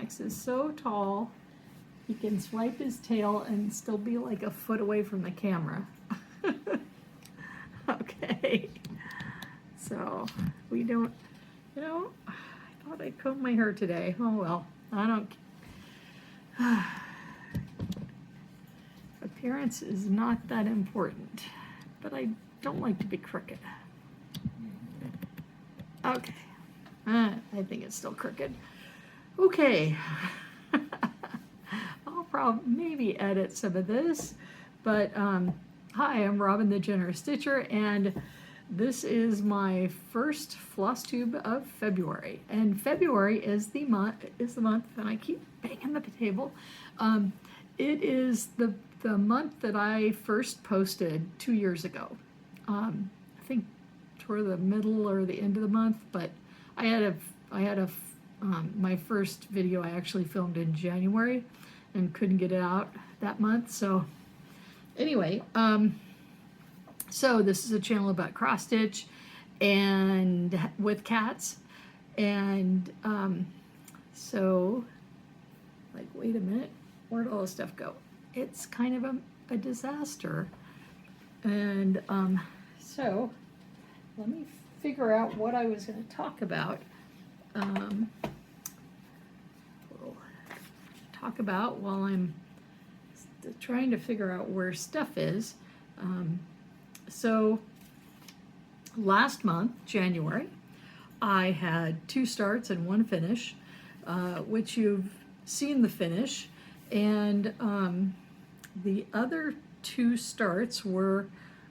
Max is so tall, he can swipe his tail and still be like a foot away from the camera. Okay, so we don't, you know, I thought I'd comb my hair today. Oh well, I don't. Appearance is not that important, but I don't like to be crooked. Okay, I think it's still crooked. Okay, I'll probably maybe edit some of this, but hi, I'm Robin the Generous Stitcher, and this is my first floss tube of February. And February is the month, and I keep banging the table. It is the month that I first posted 2 years ago. I think toward the middle or the end of the month, but I had my first video I actually filmed in January and couldn't get it out that month. So anyway, so this is a channel about cross stitch and with cats, and so like, wait a minute, where'd all this stuff go? It's kind of a disaster, and so let me figure out what I was going to talk about. We'll talk about while I'm trying to figure out where stuff is. So last month, January, I had 2 starts and 1 finish, which you've seen the finish, and the other 2 starts were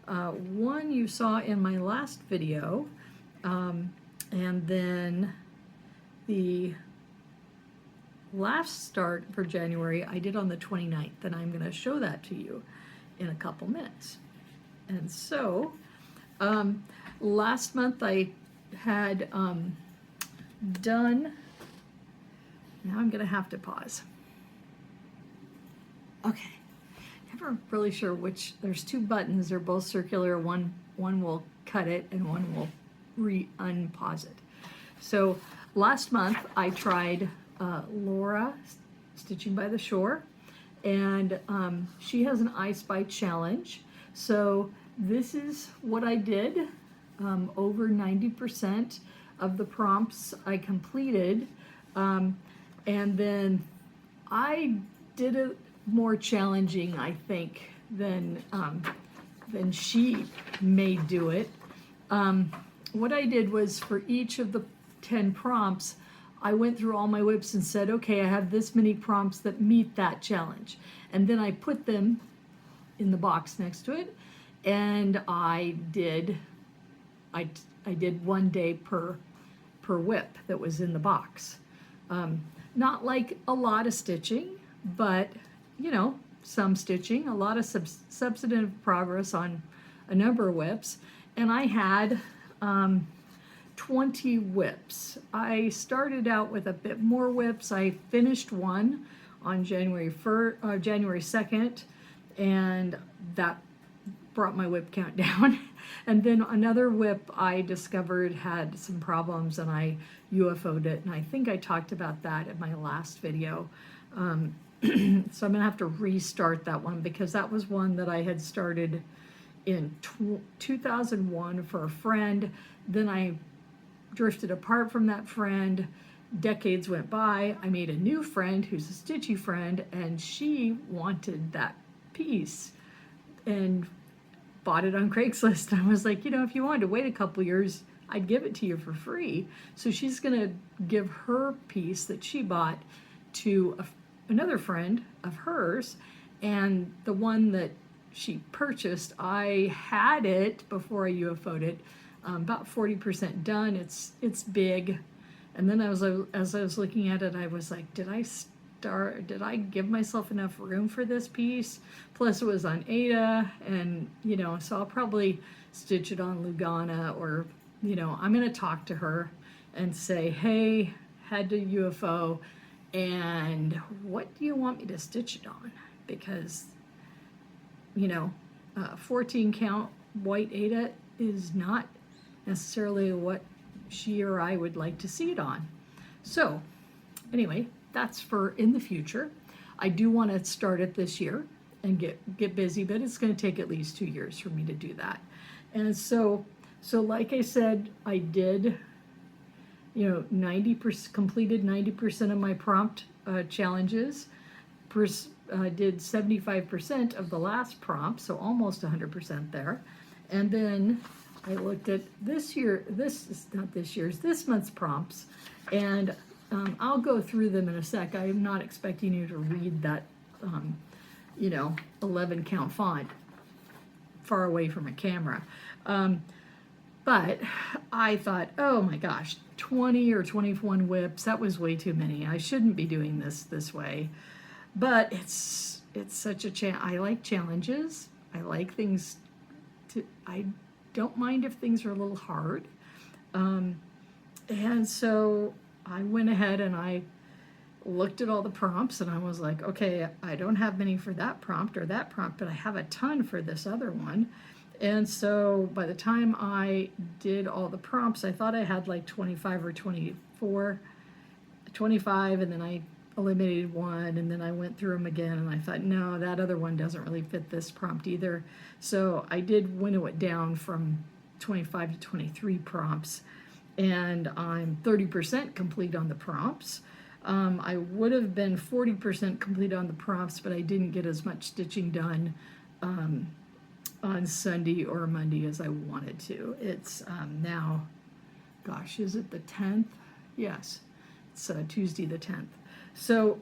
one you saw in my last video, and then the last start for January I did on the 29th, and I'm going to show that to you in a couple minutes. And so last month I had done, now I'm going to have to pause. Okay, never really sure which, there's 2 buttons, they're both circular, one will cut it and one will unpause it. So last month I tried Laura Stitching by the Shore, and she has an I Spy challenge. So this is what I did. Over 90% of the prompts I completed, and then I did it more challenging, I think, than she may do it. What I did was, for each of the 10 prompts, I went through all my whips and said, okay, I have this many prompts that meet that challenge. And then I put them in the box next to it, and I did 1 day per whip that was in the box. Not like a lot of stitching, but you know, some stitching, a lot of substantive progress on a number of whips, and I had 20 whips. I started out with a bit more whips. I finished one on January 2nd, and that brought my whip count down. And then another whip I discovered had some problems, and I UFO'd it, and I think I talked about that in my last video. So I'm gonna have to restart that one, because that was one that I had started in 2001 for a friend. Then I drifted apart from that friend. Decades went by. I made a new friend who's a stitchy friend, and she wanted that piece and bought it on Craigslist. I was like, you know, if you wanted to wait a couple years, I'd give it to you for free. So she's gonna give her piece that she bought to another friend of hers, and the one that she purchased, I had it before I UFO'd it, about 40% done. It's big, and then as I was looking at it, I was like, did I give myself enough room for this piece? Plus it was on Ada, and you know, so I'll probably stitch it on Lugana, or you know, I'm gonna talk to her and say, hey, had to UFO, and what do you want me to stitch it on? Because, you know, 14 count white Ada is not necessarily what she or I would like to see it on. So anyway, that's for in the future. I do want to start it this year and get busy, but it's going to take at least 2 years for me to do that. And so like I said, I did, 90% completed 90% of my prompt challenges. Did 75% of the last prompt, so almost 100% there. And then I looked at this month's prompts, and I'll go through them in a sec. I am not expecting you to read that, 11 count font far away from a camera. But I thought, oh my gosh, 20 or 21 whips, that was way too many. I shouldn't be doing this way. But it's such a I like challenges. I like things I don't mind if things are a little hard. And so I went ahead and I looked at all the prompts, and I was like, okay, I don't have many for that prompt or that prompt, but I have a ton for this other one. And so by the time I did all the prompts, I thought I had like 25 or 24, 25, and then I eliminated one, and then I went through them again, and I thought, no, that other one doesn't really fit this prompt either. So I did winnow it down from 25 to 23 prompts, and I'm 30% complete on the prompts. I would have been 40% complete on the prompts, but I didn't get as much stitching done on Sunday or Monday as I wanted to. It's now, gosh, is it the 10th? Yes, it's Tuesday the 10th. So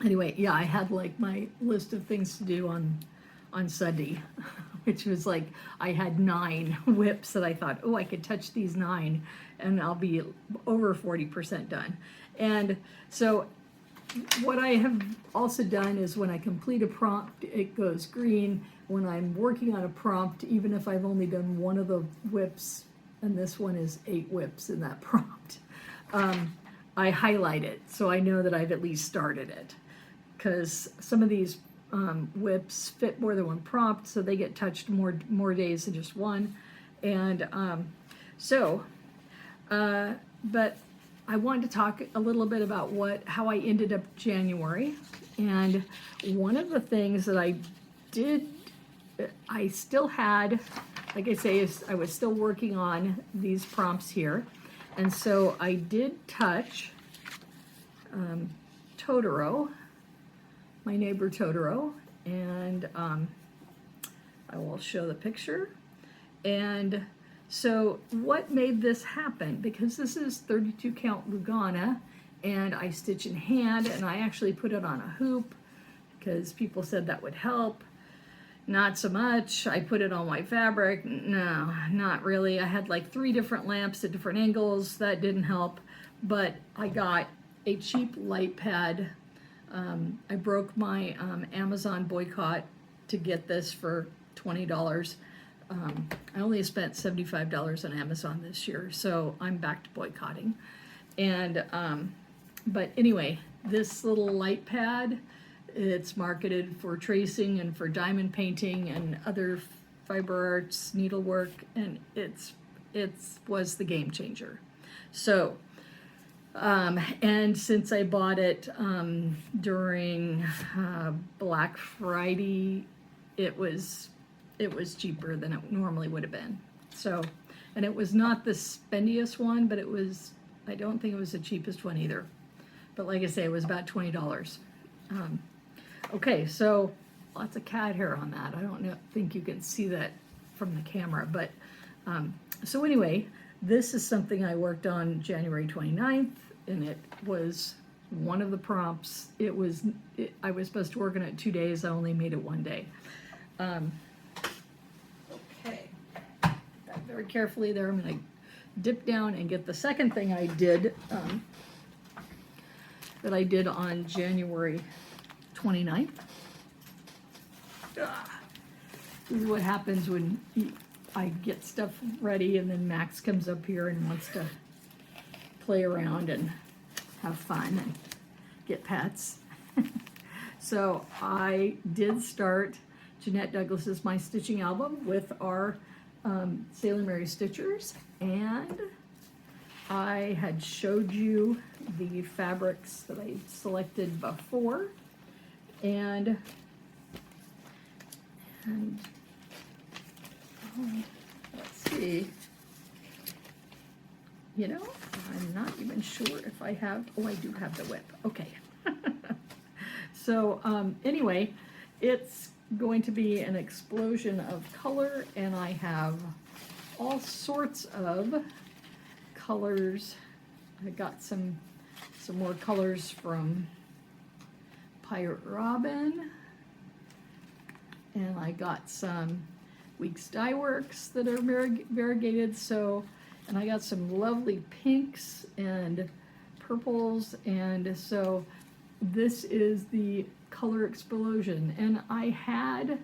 anyway, yeah, I had like my list of things to do on Sunday, which was like I had 9 whips that I thought, oh, I could touch these 9 and I'll be over 40% done. And so what I have also done is when I complete a prompt, it goes green. When I'm working on a prompt, even if I've only done one of the whips, and this one is 8 whips in that prompt, I highlight it so I know that I've at least started it, because some of these whips fit more than one prompt, so they get touched more days than just one. And but I wanted to talk a little bit about how I ended up January. And one of the things that I did, I still had, like I say, I was still working on these prompts here. And so I did touch Totoro, my neighbor Totoro, and I will show the picture. And so what made this happen? Because this is 32 count Lugana, and I stitch in hand, and I actually put it on a hoop because people said that would help. Not so much. I put it on white fabric. No, not really. I had like 3 different lamps at different angles. That didn't help. But I got a cheap light pad. I broke my Amazon boycott to get this for $20. I only spent $75 on Amazon this year, so I'm back to boycotting. And but anyway, this little light pad, it's marketed for tracing and for diamond painting and other fiber arts, needlework, and it was the game changer. So, and since I bought it during Black Friday, it was cheaper than it normally would have been. So, and it was not the spendiest one, but I don't think it was the cheapest one either. But like I say, it was about $20. Okay, so lots of cat hair on that. I don't think you can see that from the camera, but so anyway, this is something I worked on January 29th, and it was one of the prompts. I was supposed to work on it 2 days. I only made it 1 day. Okay, that very carefully there. I'm going to dip down and get the second thing I did that I did on January 29th. This is what happens when I get stuff ready and then Max comes up here and wants to play around and have fun and get pets. So I did start Jeanette Douglas's My Stitching Album with our Sailor Mary Stitchers, and I had showed you the fabrics that I selected before, and let's see, you know, I'm not even sure if I have, oh, I do have the whip, okay. So anyway, it's going to be an explosion of color, and I have all sorts of colors. I got some more colors from Pirate Robin, and I got some Weeks Dye Works that are variegated, so, and I got some lovely pinks and purples, and so this is the color explosion. And I had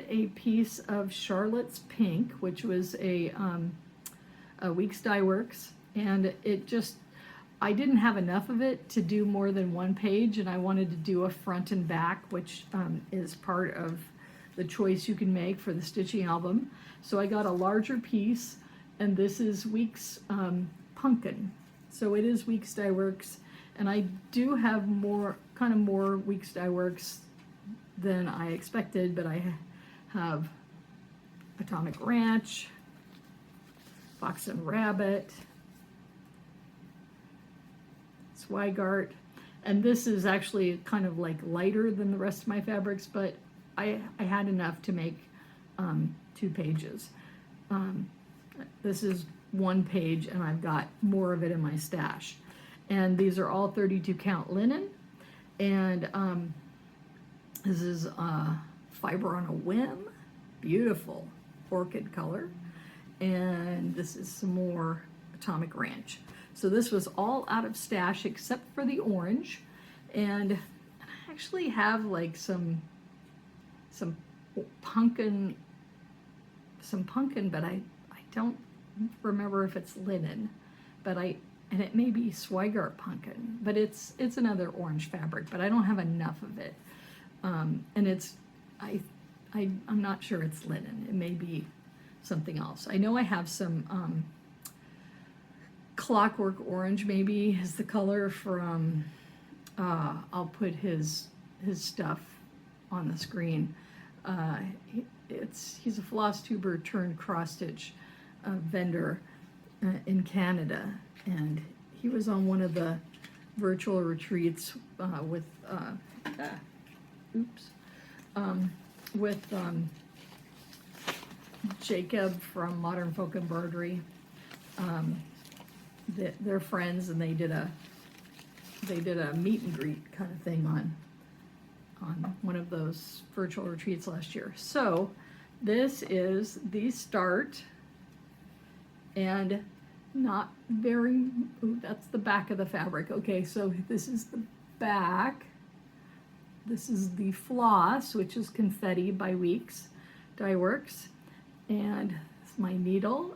a piece of Charlotte's Pink, which was a Weeks Dye Works, and it just, I didn't have enough of it to do more than one page, and I wanted to do a front and back, which is part of the choice you can make for the stitching album. So I got a larger piece, and this is Weeks Pumpkin. So it is Weeks Dye Works, and I do have more Weeks Dye Works than I expected, but I have Atomic Ranch, Fox and Rabbit, Swigart, and this is actually kind of like lighter than the rest of my fabrics, but I had enough to make 2 pages. This is 1 page, and I've got more of it in my stash. And these are all 32 count linen, and this is Fiber on a Whim, beautiful orchid color, and this is some more Atomic Ranch. So this was all out of stash except for the orange, and I actually have like some pumpkin, but I don't remember if it's linen, but and it may be Swigart pumpkin, but it's another orange fabric, but I don't have enough of it, and it's I'm not sure it's linen. It may be something else. I know I have some Clockwork Orange, maybe is the color from. I'll put his stuff on the screen. He's a Flosstuber turned cross stitch vendor in Canada, and he was on one of the virtual retreats with Jacob from Modern Folk Embroidery. They're friends, and they did a meet and greet kind of thing on one of those virtual retreats last year. So this is the start, and not very, ooh, that's the back of the fabric. Okay, so this is the back. This is the floss, which is Confetti by Weeks Dye Works, and it's my needle.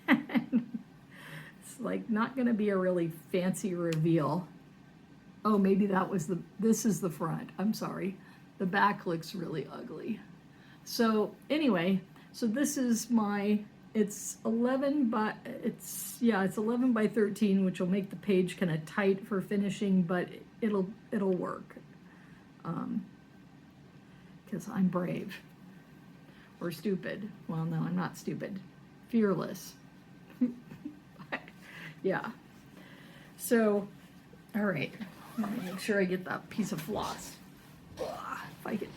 It's like not going to be a really fancy reveal. Oh, maybe that was this is the front. I'm sorry. The back looks really ugly. So anyway, so this is it's 11 by 13, which will make the page kind of tight for finishing, but it'll work. Because I'm brave. Or stupid. Well, no, I'm not stupid. Fearless. Yeah. So, all right. I'm gonna make sure I get that piece of floss. Ugh, if I could.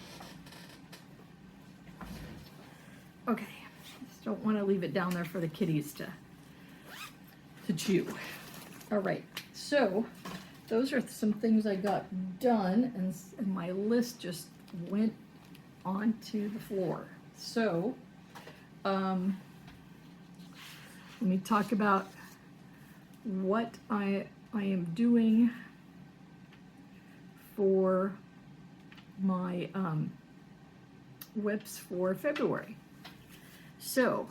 Okay. Just don't want to leave it down there for the kitties to chew. All right. So, those are some things I got done, and my list just went onto the floor. So, let me talk about what I am doing for my whips for February. So,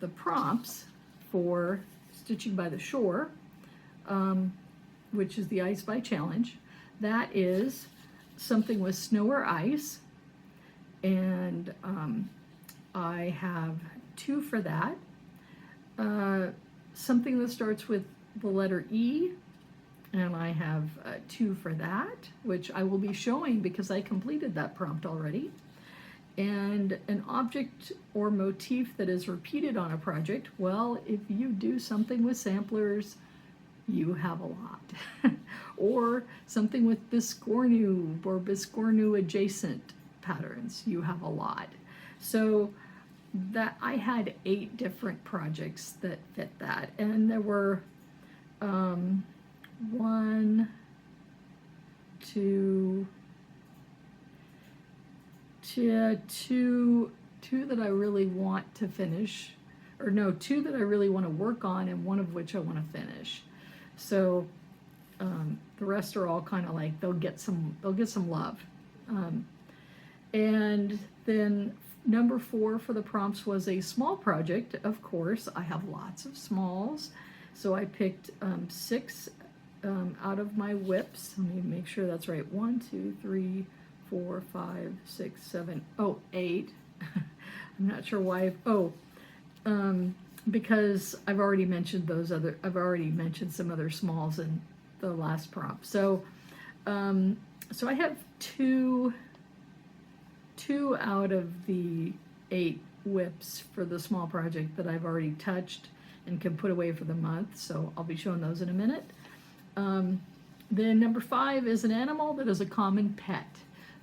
the prompts for Stitching by the Shore, which is the Ice by Challenge, that is something with snow or ice, and I have 2 for that. something that starts with the letter E, and I have 2 for that, which I will be showing because I completed that prompt already. And an object or motif that is repeated on a project. Well, if you do something with samplers, you have a lot. Or something with Biscornu or Biscornu adjacent patterns, you have a lot. So that I had 8 different projects that fit that, and there were 1, 2, 2 that I really want to finish, or no, 2 that I really want to work on, and 1 of which I want to finish. So the rest are all kind of like they'll get some love. And then number 4 for the prompts was a small project. Of course, I have lots of smalls, so I picked 6 out of my whips. Let me make sure that's right. 1, 2, 3, 4, 5, 6, 7, 8. I'm not sure why. Because I've already mentioned some other smalls in the last prompt. So, so I have two out of the 8 whips for the small project that I've already touched and can put away for the month. So I'll be showing those in a minute. Then number 5 is an animal that is a common pet.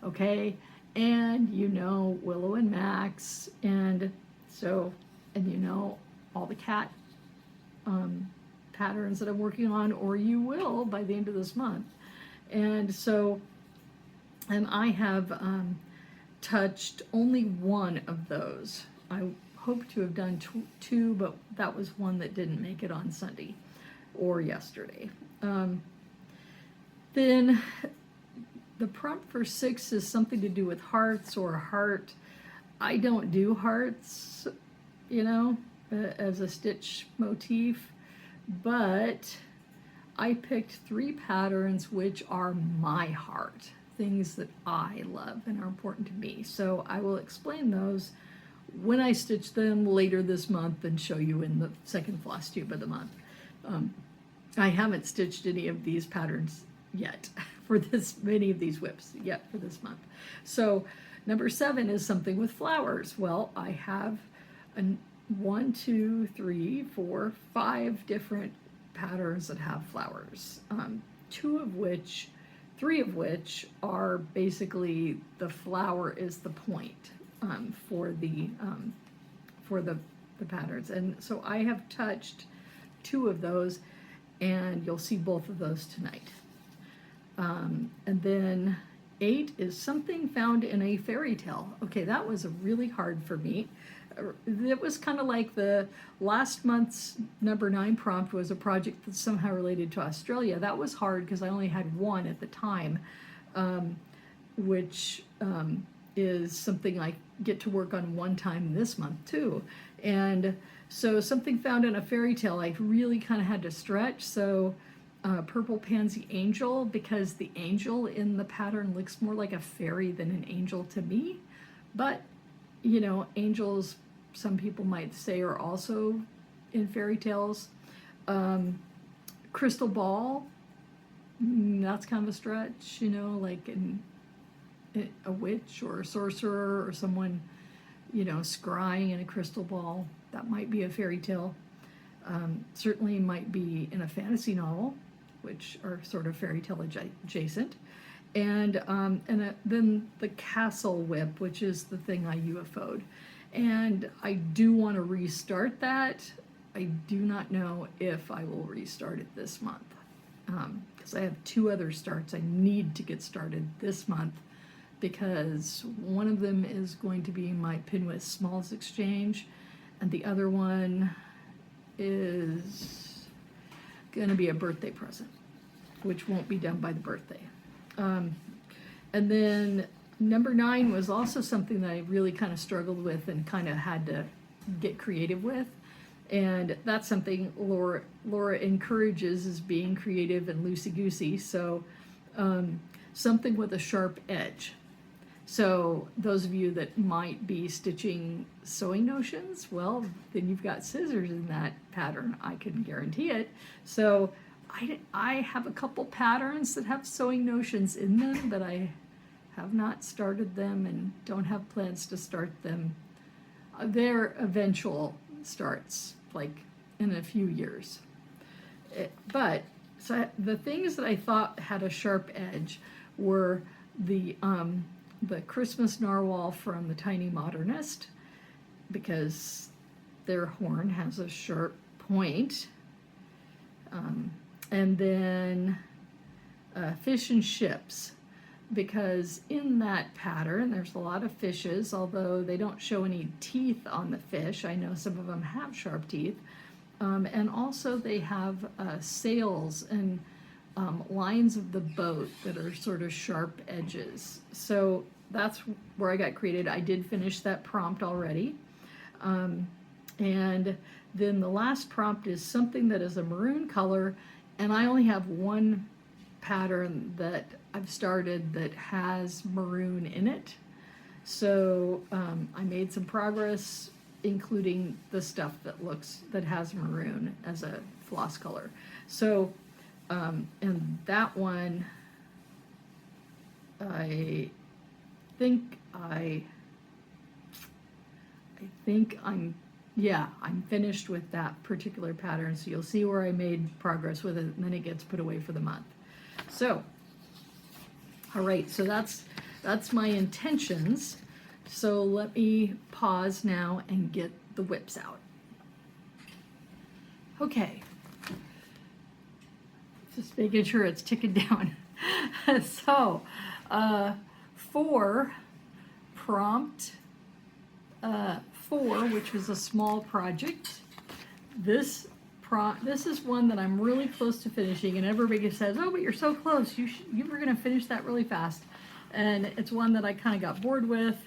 Okay, and you know Willow and Max, and you know all the cat patterns that I'm working on, or you will by the end of this month. And so, and I have touched only 1 of those. I hope to have done 2, but that was one that didn't make it on Sunday or yesterday. Then the prompt for 6 is something to do with hearts or a heart. I don't do hearts, you know, as a stitch motif, but I picked 3 patterns which are my heart, things that I love and are important to me. So I will explain those when I stitch them later this month and show you in the second Flosstube of the month. I haven't stitched any of these patterns yet for many of these whips yet for this month. So number 7 is something with flowers. Well, I have 1, 2, 3, 4, 5 different patterns that have flowers. 3 of which are basically the flower is the point for the patterns. And so I have touched 2 of those, and you'll see both of those tonight. And then 8 is something found in a fairy tale. Okay, that was really hard for me. It was kind of like the last month's number 9 prompt was a project that's somehow related to Australia. That was hard because I only had 1 at the time, which is something I get to work on 1 time this month too. And so something found in a fairy tale, I really kind of had to stretch. So purple pansy angel, because the angel in the pattern looks more like a fairy than an angel to me. But, you know, angels, some people might say, are also in fairy tales. Crystal ball, that's kind of a stretch, you know, like a witch or a sorcerer or someone, you know, scrying in a crystal ball. That might be a fairy tale. Certainly might be in a fantasy novel, which are sort of fairy tale adjacent. And then the castle whip, which is the thing I UFO'd. And I do want to restart that. I do not know if I will restart it this month, because I have 2 other starts I need to get started this month, because one of them is going to be my Pinwith Smalls exchange, and the other one is going to be a birthday present, which won't be done by the birthday. And then number 9 was also something that I really kind of struggled with and kind of had to get creative with. And that's something Laura encourages, is being creative and loosey-goosey. So something with a sharp edge. So those of you that might be stitching sewing notions, well, then you've got scissors in that pattern. I can guarantee it. So I have a couple patterns that have sewing notions in them, but I have not started them and don't have plans to start them. They're eventual starts, like in a few years. So the things that I thought had a sharp edge were the Christmas narwhal from the Tiny Modernist, because their horn has a sharp point. And then fish and ships, because in that pattern there's a lot of fishes, although they don't show any teeth on the fish. I know some of them have sharp teeth. And also they have sails and lines of the boat that are sort of sharp edges. So that's where I got created. I did finish that prompt already. And then the last prompt is something that is a maroon color, and I only have one pattern that I've started that has maroon in it. So I made some progress, including the stuff that has maroon as a floss color. So and that one, I think I'm finished with that particular pattern. So you'll see where I made progress with it, and then it gets put away for the month. So, all right, so that's my intentions. So let me pause now and get the whips out. Okay. Just making sure it's ticking down. So, for prompt 4, which was a small project, this is one that I'm really close to finishing, and everybody says, "Oh, but you're so close. You were going to finish that really fast." And it's one that I kind of got bored with.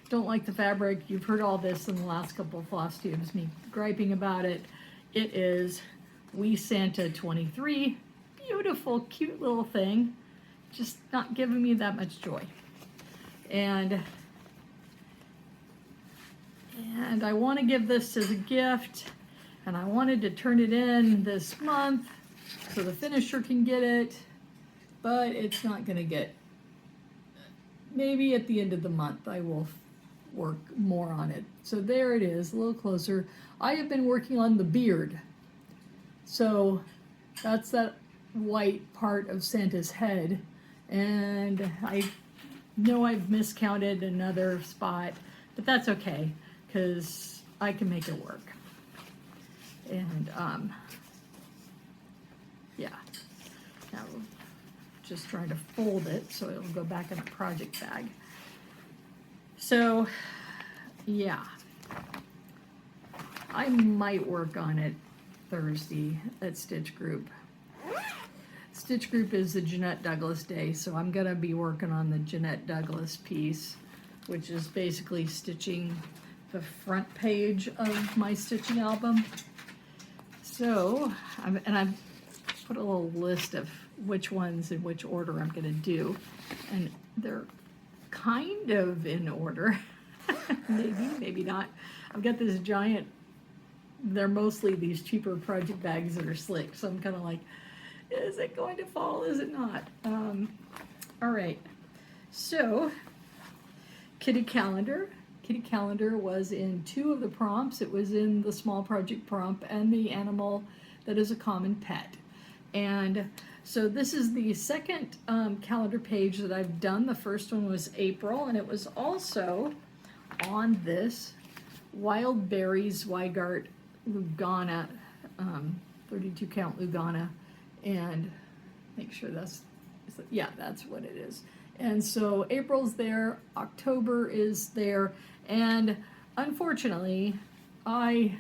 Don't like the fabric. You've heard all this in the last couple of Flosstubes, me griping about it. It is Wee Santa 23. Beautiful, cute little thing, just not giving me that much joy. And I want to give this as a gift, and I wanted to turn it in this month so the finisher can get it, but it's not going to get. Maybe at the end of the month I will work more on it. So there it is, a little closer. I have been working on the beard. So that's that white part of Santa's head, and I know I've miscounted another spot, but that's okay because I can make it work. And yeah, now just trying to fold it so it'll go back in the project bag. So yeah, I might work on it Thursday at Stitch Group. Stitch Group is the Jeanette Douglas day, so I'm gonna be working on the Jeanette Douglas piece, which is basically stitching the front page of my stitching album. So, I've put a little list of which ones in which order I'm gonna do, and they're kind of in order. maybe not. I've got this giant, they're mostly these cheaper project bags that are slick, so I'm kind of like, is it going to fall? Is it not? All right. So, Kitty Calendar. Kitty Calendar was in 2 of the prompts. It was in the small project prompt and the animal that is a common pet. And so this is the second calendar page that I've done. The first one was April, and it was also on this Wild Berries Weigart Lugana, 32 count Lugana. And make sure that's what it is. And so April's there, October is there, and unfortunately, I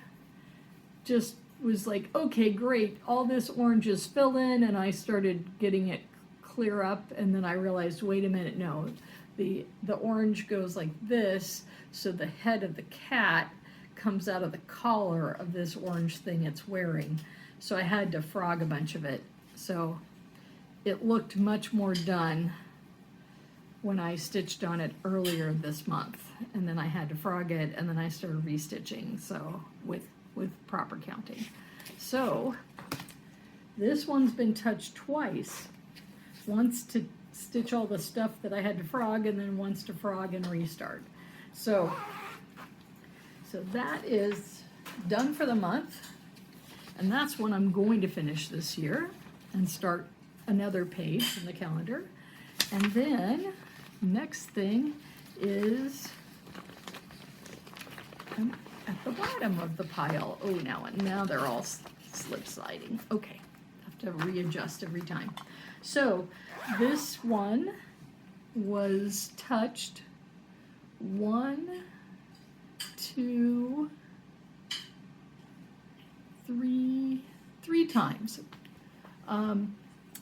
just was like, okay, great, all this orange is fill in, and I started getting it clear up, and then I realized, wait a minute, no, the orange goes like this, so the head of the cat comes out of the collar of this orange thing it's wearing. So I had to frog a bunch of it. So it looked much more done when I stitched on it earlier this month, and then I had to frog it, and then I started restitching, so with proper counting. So this one's been touched twice, once to stitch all the stuff that I had to frog, and then once to frog and restart. So that is done for the month, and that's when I'm going to finish this year and start another page in the calendar. And then next thing is at the bottom of the pile. Oh, now they're all slip sliding. Okay, have to readjust every time. So this one was touched 1, 2, 3 times.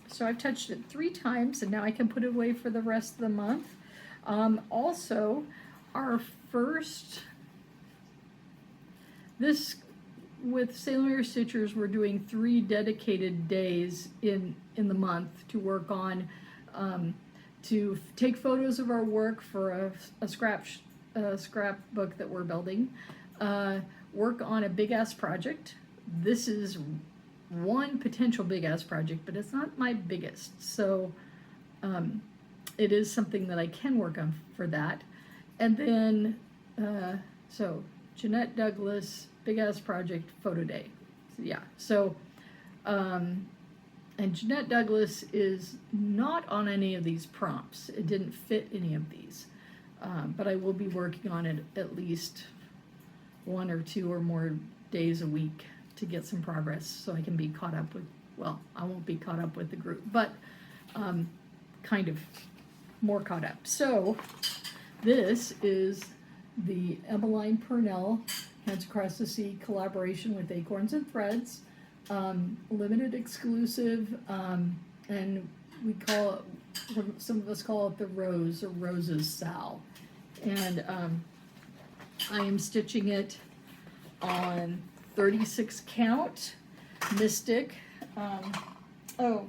So I've touched it 3 times, and now I can put it away for the rest of the month. Also, our first, with St. Louis Stitchers, we're doing 3 dedicated days in the month to work on, to take photos of our work for a scrapbook that we're building, work on a big-ass project. This is one potential big-ass project, but it's not my biggest, so it is something that I can work on for that. And then, so Jeanette Douglas, big-ass project, photo day. So, yeah, so, and Jeanette Douglas is not on any of these prompts. It didn't fit any of these, but I will be working on it at least 1 or 2 or more days a week to get some progress, so I can be caught up with, well, I won't be caught up with the group, but kind of more caught up. So this is the Emmeline Purnell Hands Across the Sea collaboration with Acorns and Threads, limited exclusive, and we call it, some of us call it the Rose or Rose's Sal. And I am stitching it on 36 count Mystic. Oh,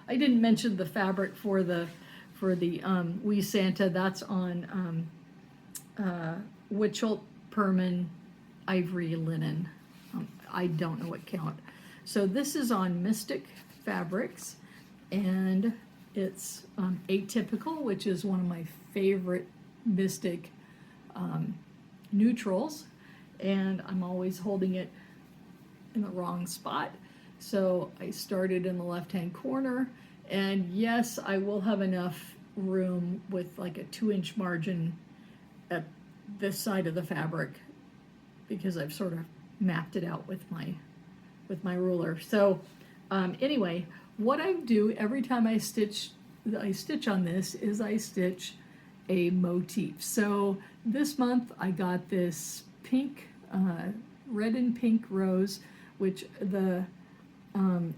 I didn't mention the fabric for the Wee Santa. That's on Witchelt Perman Ivory Linen. I don't know what count. So this is on Mystic Fabrics, and it's Atypical, which is one of my favorite Mystic neutrals, and I'm always holding it in the wrong spot. So I started in the left-hand corner, and yes, I will have enough room with like a 2-inch margin at this side of the fabric, because I've sort of mapped it out with my ruler. So anyway, what I do every time I stitch on this is I stitch a motif. So this month I got this pink, red and pink rose, which the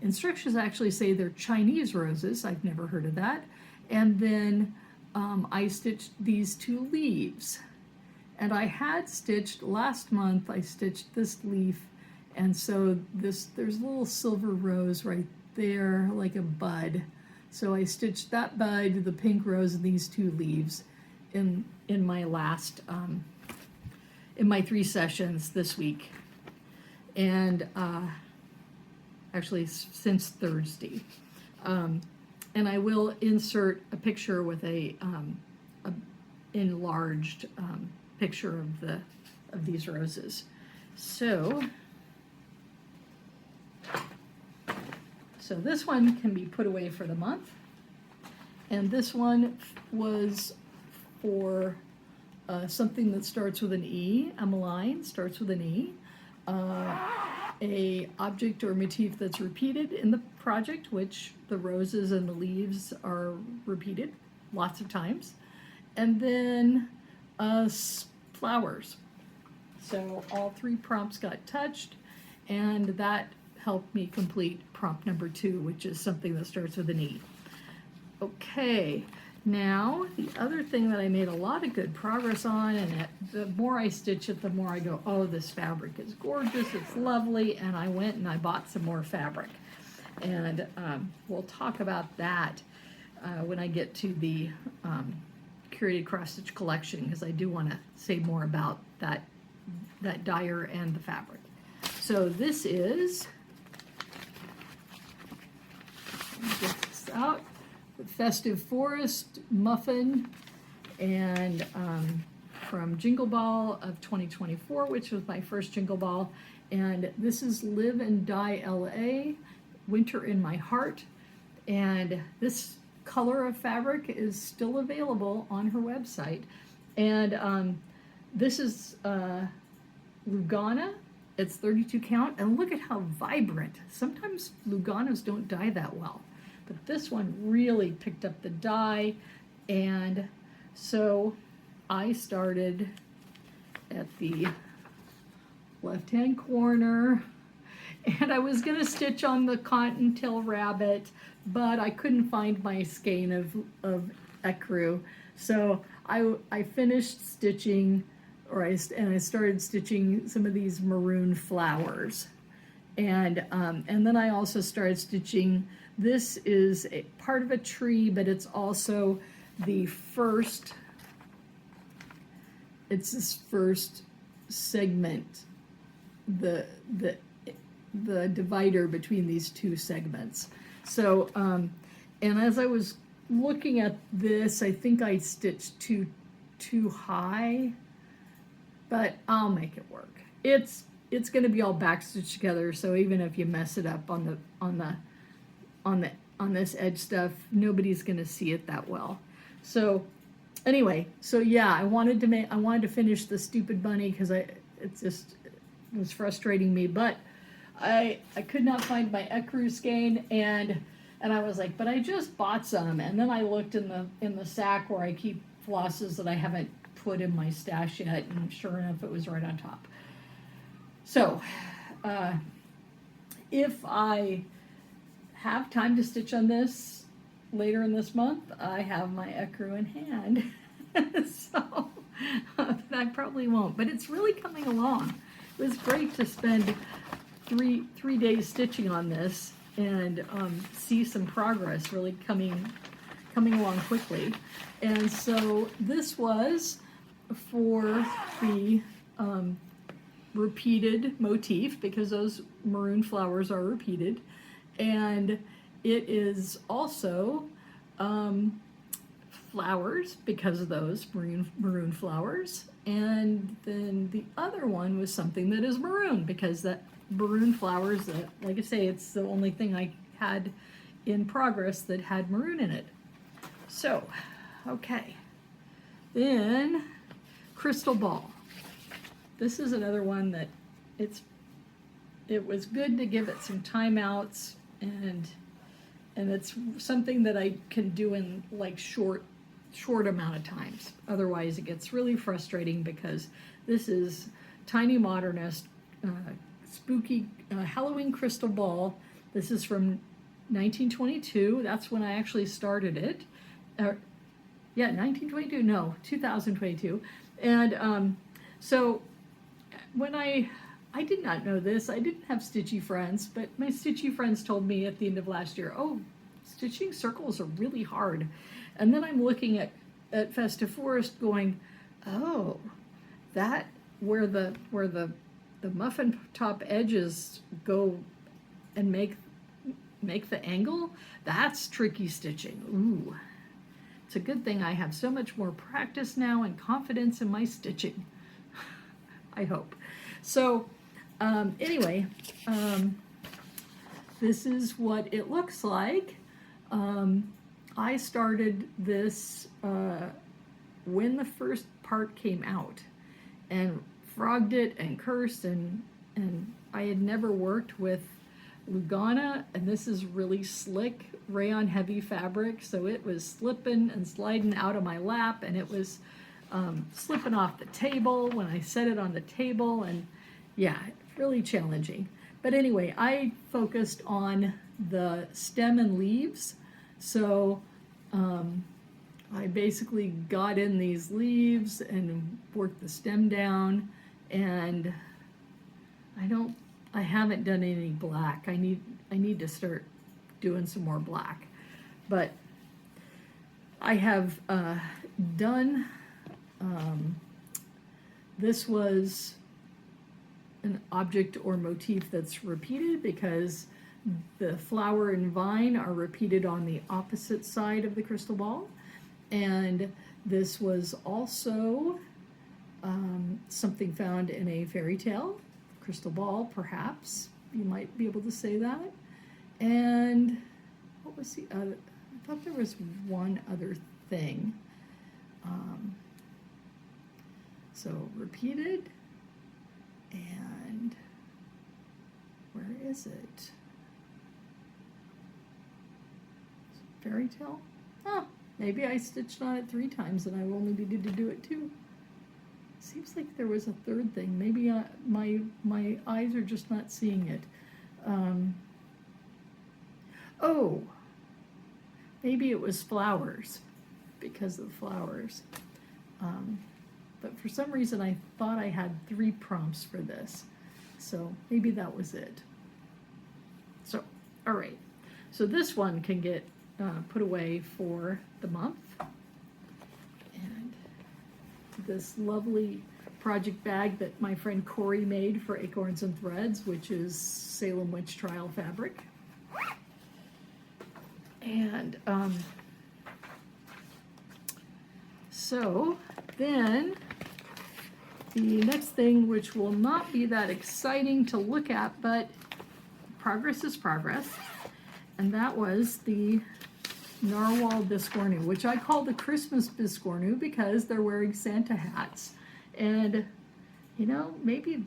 instructions actually say they're Chinese roses. I've never heard of that. And then I stitched these 2 leaves. And I had stitched, last month, I stitched this leaf, and so there's a little silver rose right there, like a bud. So I stitched that bud, the pink rose, and these 2 leaves in my last, in my 3 sessions this week. And actually since Thursday. And I will insert a picture with a enlarged picture of these roses. So this one can be put away for the month, and this one was for something that starts with an E. Emmeline starts with an E. A object or motif that's repeated in the project, which the roses and the leaves are repeated lots of times, and then flowers. So all 3 prompts got touched, and that helped me complete prompt number 2, which is something that starts with an E. Okay, now the other thing that I made a lot of good progress on, and the more I stitch it, the more I go, oh, this fabric is gorgeous, it's lovely, and I went and I bought some more fabric. And we'll talk about that. when I get to the curated cross stitch collection, because I do want to say more about that dyer and the fabric. So this is, let me get this out, the Festive Forest Muffin, and from Jingle Ball of 2024, which was my first Jingle Ball. And this is Live and Die LA, Winter in My Heart. And this color of fabric is still available on her website. And this is Lugana. It's 32 count. And look at how vibrant. Sometimes Luganas don't dye that well. But this one really picked up the dye. And so I started at the left-hand corner, and I was gonna stitch on the cottontail rabbit, but I couldn't find my skein of ecru. So I finished stitching, and I started stitching some of these maroon flowers. And then I also started stitching, this is a part of a tree, but it's also the first, it's this first segment, the divider between these two segments. So, and as I was looking at this, I think I stitched too high, but I'll make it work. It's going to be all back stitched together, so even if you mess it up on this edge stuff, nobody's going to see it that well. So anyway, so yeah, I wanted to finish the stupid bunny because it was frustrating me, but I could not find my ecru skein, and I was like, but I just bought some, and then I looked in the sack where I keep flosses that I haven't put in my stash yet, and sure enough, it was right on top. So if I have time to stitch on this later in this month, I have my ecru in hand. So I probably won't, but it's really coming along. It was great to spend three days stitching on this and see some progress really coming along quickly. And so this was for the repeated motif, because those maroon flowers are repeated, and it is also flowers because of those maroon flowers. And then the other one was something that is maroon, because that maroon flowers, that, like I say, it's the only thing I had in progress that had maroon in it. So, okay. Then Crystal Ball. This is another one that it was good to give it some timeouts, and it's something that I can do in like short amount of times. Otherwise it gets really frustrating, because this is Tiny Modernist spooky Halloween Crystal Ball. This is from 1922. That's when I actually started it. Yeah, 1922, no, 2022. And so when I did not know this, I didn't have stitchy friends, but my stitchy friends told me at the end of last year, oh, stitching circles are really hard. And then I'm looking at Festive Forest going, oh, that where the muffin top edges go and make the angle, that's tricky stitching. Ooh, it's a good thing I have so much more practice now and confidence in my stitching. I hope. So anyway, this is what it looks like. I started this when the first part came out, and frogged it and cursed, and I had never worked with Lugana, and this is really slick rayon heavy fabric, so it was slipping and sliding out of my lap, and it was slipping off the table when I set it on the table, and yeah, really challenging. But anyway, I focused on the stem and leaves, so I basically got in these leaves and worked the stem down, and I haven't done any black. I need to start doing some more black. But I have done, this was an object or motif that's repeated because the flower and vine are repeated on the opposite side of the crystal ball. And this was also something found in a fairy tale, crystal ball, perhaps. You might be able to say that. And what was the other? I thought there was one other thing. So repeated, and where is it? Fairy tale? Oh, maybe I stitched on it 3 times and I only needed to do it 2. Seems like there was a third thing. Maybe my eyes are just not seeing it. Oh, maybe it was flowers, because of flowers. But for some reason I thought I had 3 prompts for this. So maybe that was it. So, all right. So this one can get put away for the month. And this lovely project bag that my friend Corey made for Acorns and Threads, which is Salem Witch Trial fabric. And so then the next thing, which will not be that exciting to look at, but progress is progress, and that was the narwhal biscornu, which I call the Christmas biscornu because they're wearing Santa hats. And you know, maybe,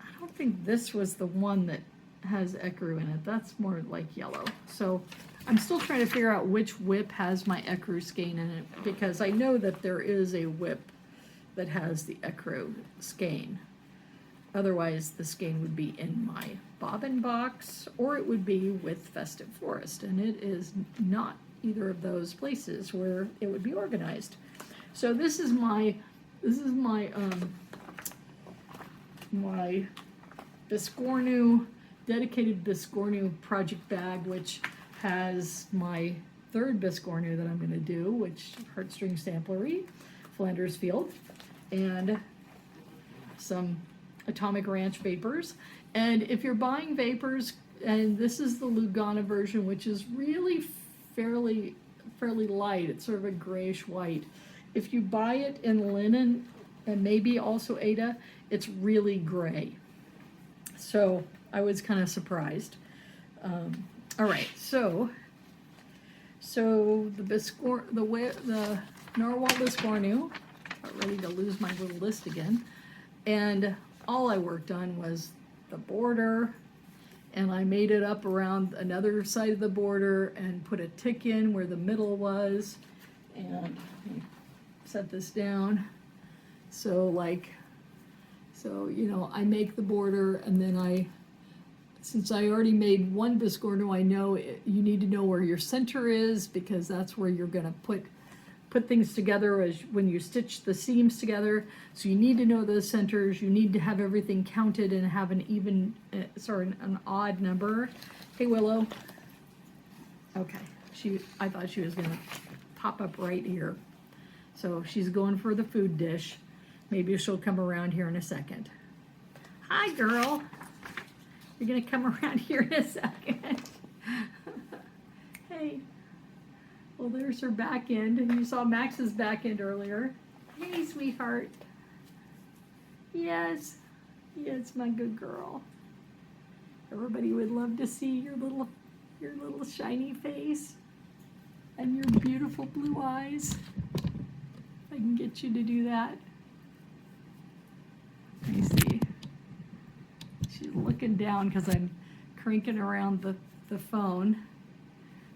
I don't think this was the one that has ecru in it. That's more like yellow. So I'm still trying to figure out which whip has my ecru skein in it, because I know that there is a whip that has the ecru skein. Otherwise, the skein would be in my bobbin box, or it would be with Festive Florist, and it is not either of those places where it would be organized. So this is my my biscornu, dedicated biscornu project bag, which has my 3rd biscornu that I'm going to do, which Heartstring Samplery, Flanders Field, and some Atomic Ranch Vapors. And if you're buying Vapors, and this is the Lugana version, which is really fairly light, it's sort of a grayish white. If you buy it in linen, and maybe also Ada, it's really gray. So I was kind of surprised. All right, so the narwhal biscornu, ready to lose my little list again, and all I worked on was the border, and I made it up around another side of the border and put a tick in where the middle was, and let me set this down. So you know, I make the border, and then since I already made one biscornu, I know you need to know where your center is, because that's where you're going to put things together as when you stitch the seams together. So you need to know those centers. You need to have everything counted and have an even, an odd number. Hey, Willow. Okay, I thought she was going to pop up right here. So she's going for the food dish. Maybe she'll come around here in a second. Hi, girl. You're going to come around here in a second. Hey. Well, there's her back end. You saw Max's back end earlier. Hey, sweetheart. Yes. Yes, my good girl. Everybody would love to see your little shiny face and your beautiful blue eyes. I can get you to do that. Let me see. She's looking down because I'm cranking around the phone.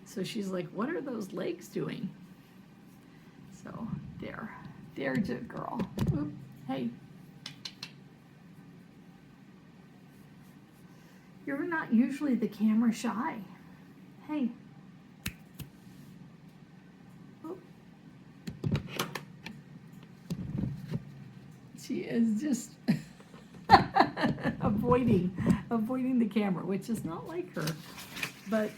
So she's like, what are those legs doing? So there's it, girl. Oop, hey. You're not usually the camera shy. Hey. Oop. She is just avoiding the camera, which is not like her. But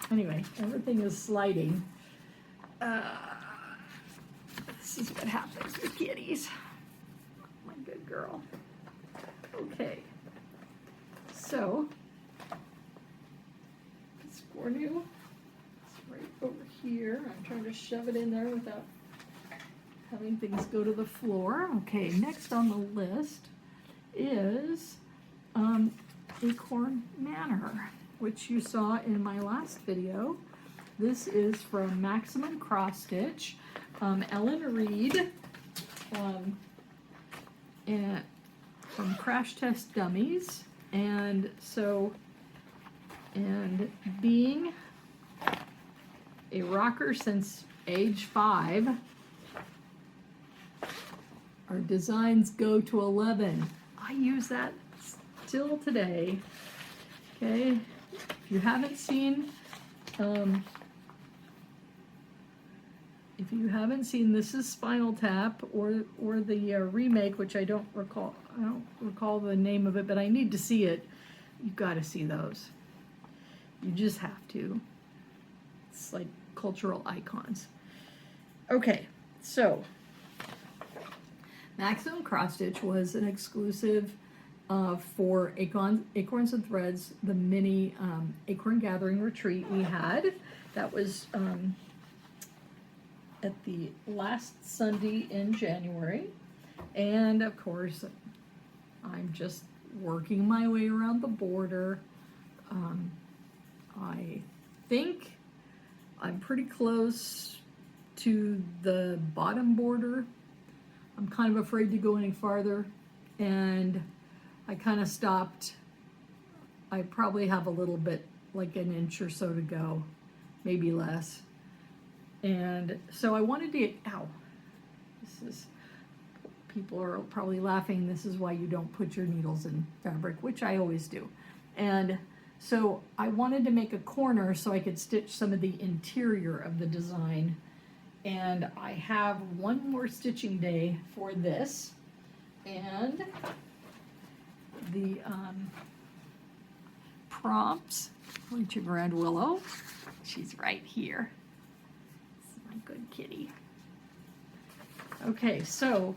anyway, everything is sliding. This is what happens with kitties. My good girl. Okay. So, this cornu is right over here. I'm trying to shove it in there without having things go to the floor. Okay, next on the list is Acorn Manor, which you saw in my last video. This is from Maximum Cross Stitch, Ellen Reed, and from Crash Test Dummies. And so, and being a rocker since age 5, our designs go to 11. I use that still today. Okay, if you haven't seen, This is Spinal Tap or the remake, which I don't recall the name of it, but I need to see it. You've got to see those. You just have to. It's like cultural icons. Okay, so Maximum Cross Stitch was an exclusive for Acorns and Threads, the mini Acorn Gathering Retreat we had. That was at the last Sunday in January. And of course, I'm just working my way around the border. I think I'm pretty close to the bottom border. I'm kind of afraid to go any farther, and I kind of stopped. I probably have a little bit, like an inch or so to go, maybe less. And so I wanted to get, ow, people are probably laughing. This is why you don't put your needles in fabric, which I always do. And so I wanted to make a corner so I could stitch some of the interior of the design. And I have one more stitching day for this. And the prompts, reach and around Willow. She's right here. This is my good kitty. Okay, so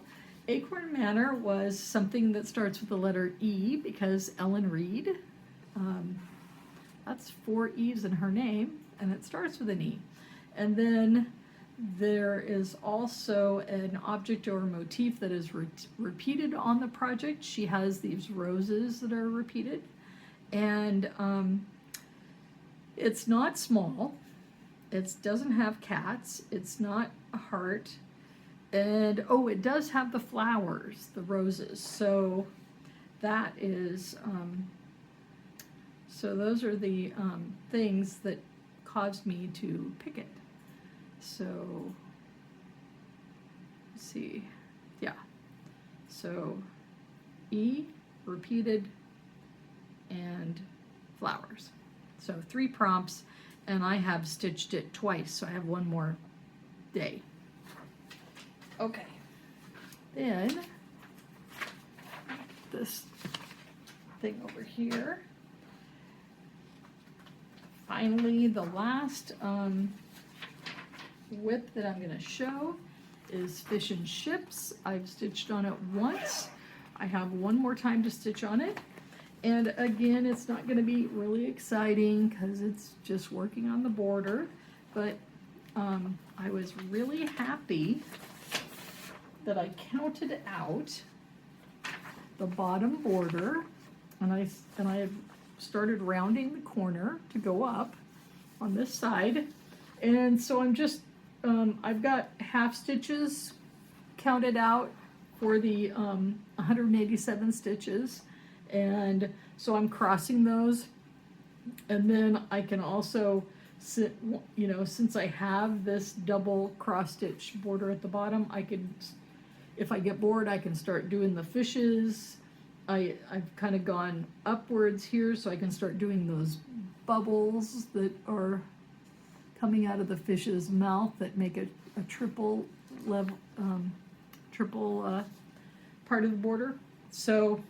Acorn Manor was something that starts with the letter E because Ellen Reed. That's 4 E's in her name, and it starts with an E. And then there is also an object or motif that is repeated on the project. She has these roses that are repeated, and it's not small. It doesn't have cats. It's not a heart. And oh, it does have the flowers, the roses. So that is, so those are the things that caused me to pick it. So, let's see, yeah. So E, repeated, and flowers. So 3 prompts, and I have stitched it twice, so I have one more day. Okay, then this thing over here. Finally, the last whip that I'm going to show is Fish and Ships. I've stitched on it once. I have one more time to stitch on it. And again, it's not going to be really exciting because it's just working on the border. But I was really happy that I counted out the bottom border, and I have started rounding the corner to go up on this side. And so I'm just I've got half stitches counted out for the 187 stitches, and so I'm crossing those. And then I can also, since I have this double cross stitch border at the bottom, I can, if I get bored, I can start doing the fishes. I've kind of gone upwards here, so I can start doing those bubbles that are coming out of the fish's mouth that make a triple level, part of the border. So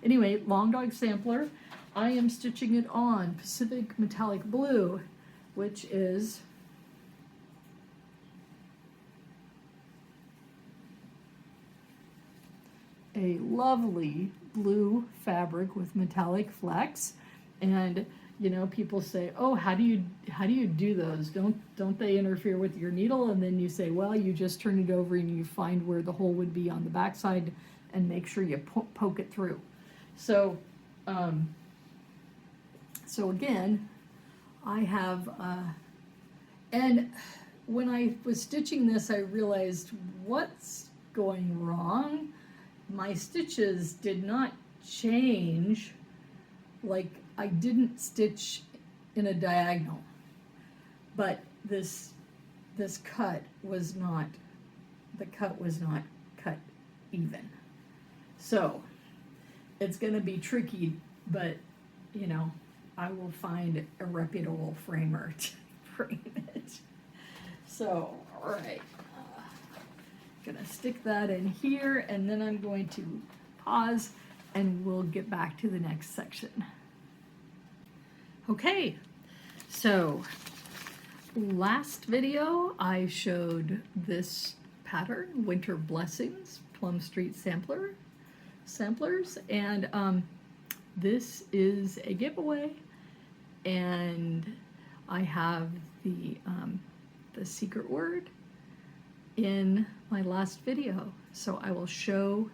anyway, Long Dog Sampler, I am stitching it on Pacific Metallic Blue, which is a lovely blue fabric with metallic flecks, and you know, people say, oh, how do you do those? Don't they interfere with your needle? And then you say, well, you just turn it over and you find where the hole would be on the backside and make sure you poke it through. So so again, I have and when I was stitching this, I realized what's going wrong. My stitches did not change. Like, I didn't stitch in a diagonal, but this cut was not, the cut was not cut even. So it's going to be tricky, but you know, I will find a reputable framer to frame it. So, all right, gonna stick that in here, and then I'm going to pause and we'll get back to the next section. Okay, so last video I showed this pattern, Winter Blessings, Plum Street Samplers, and this is a giveaway, and I have the secret word in my last video. So I will show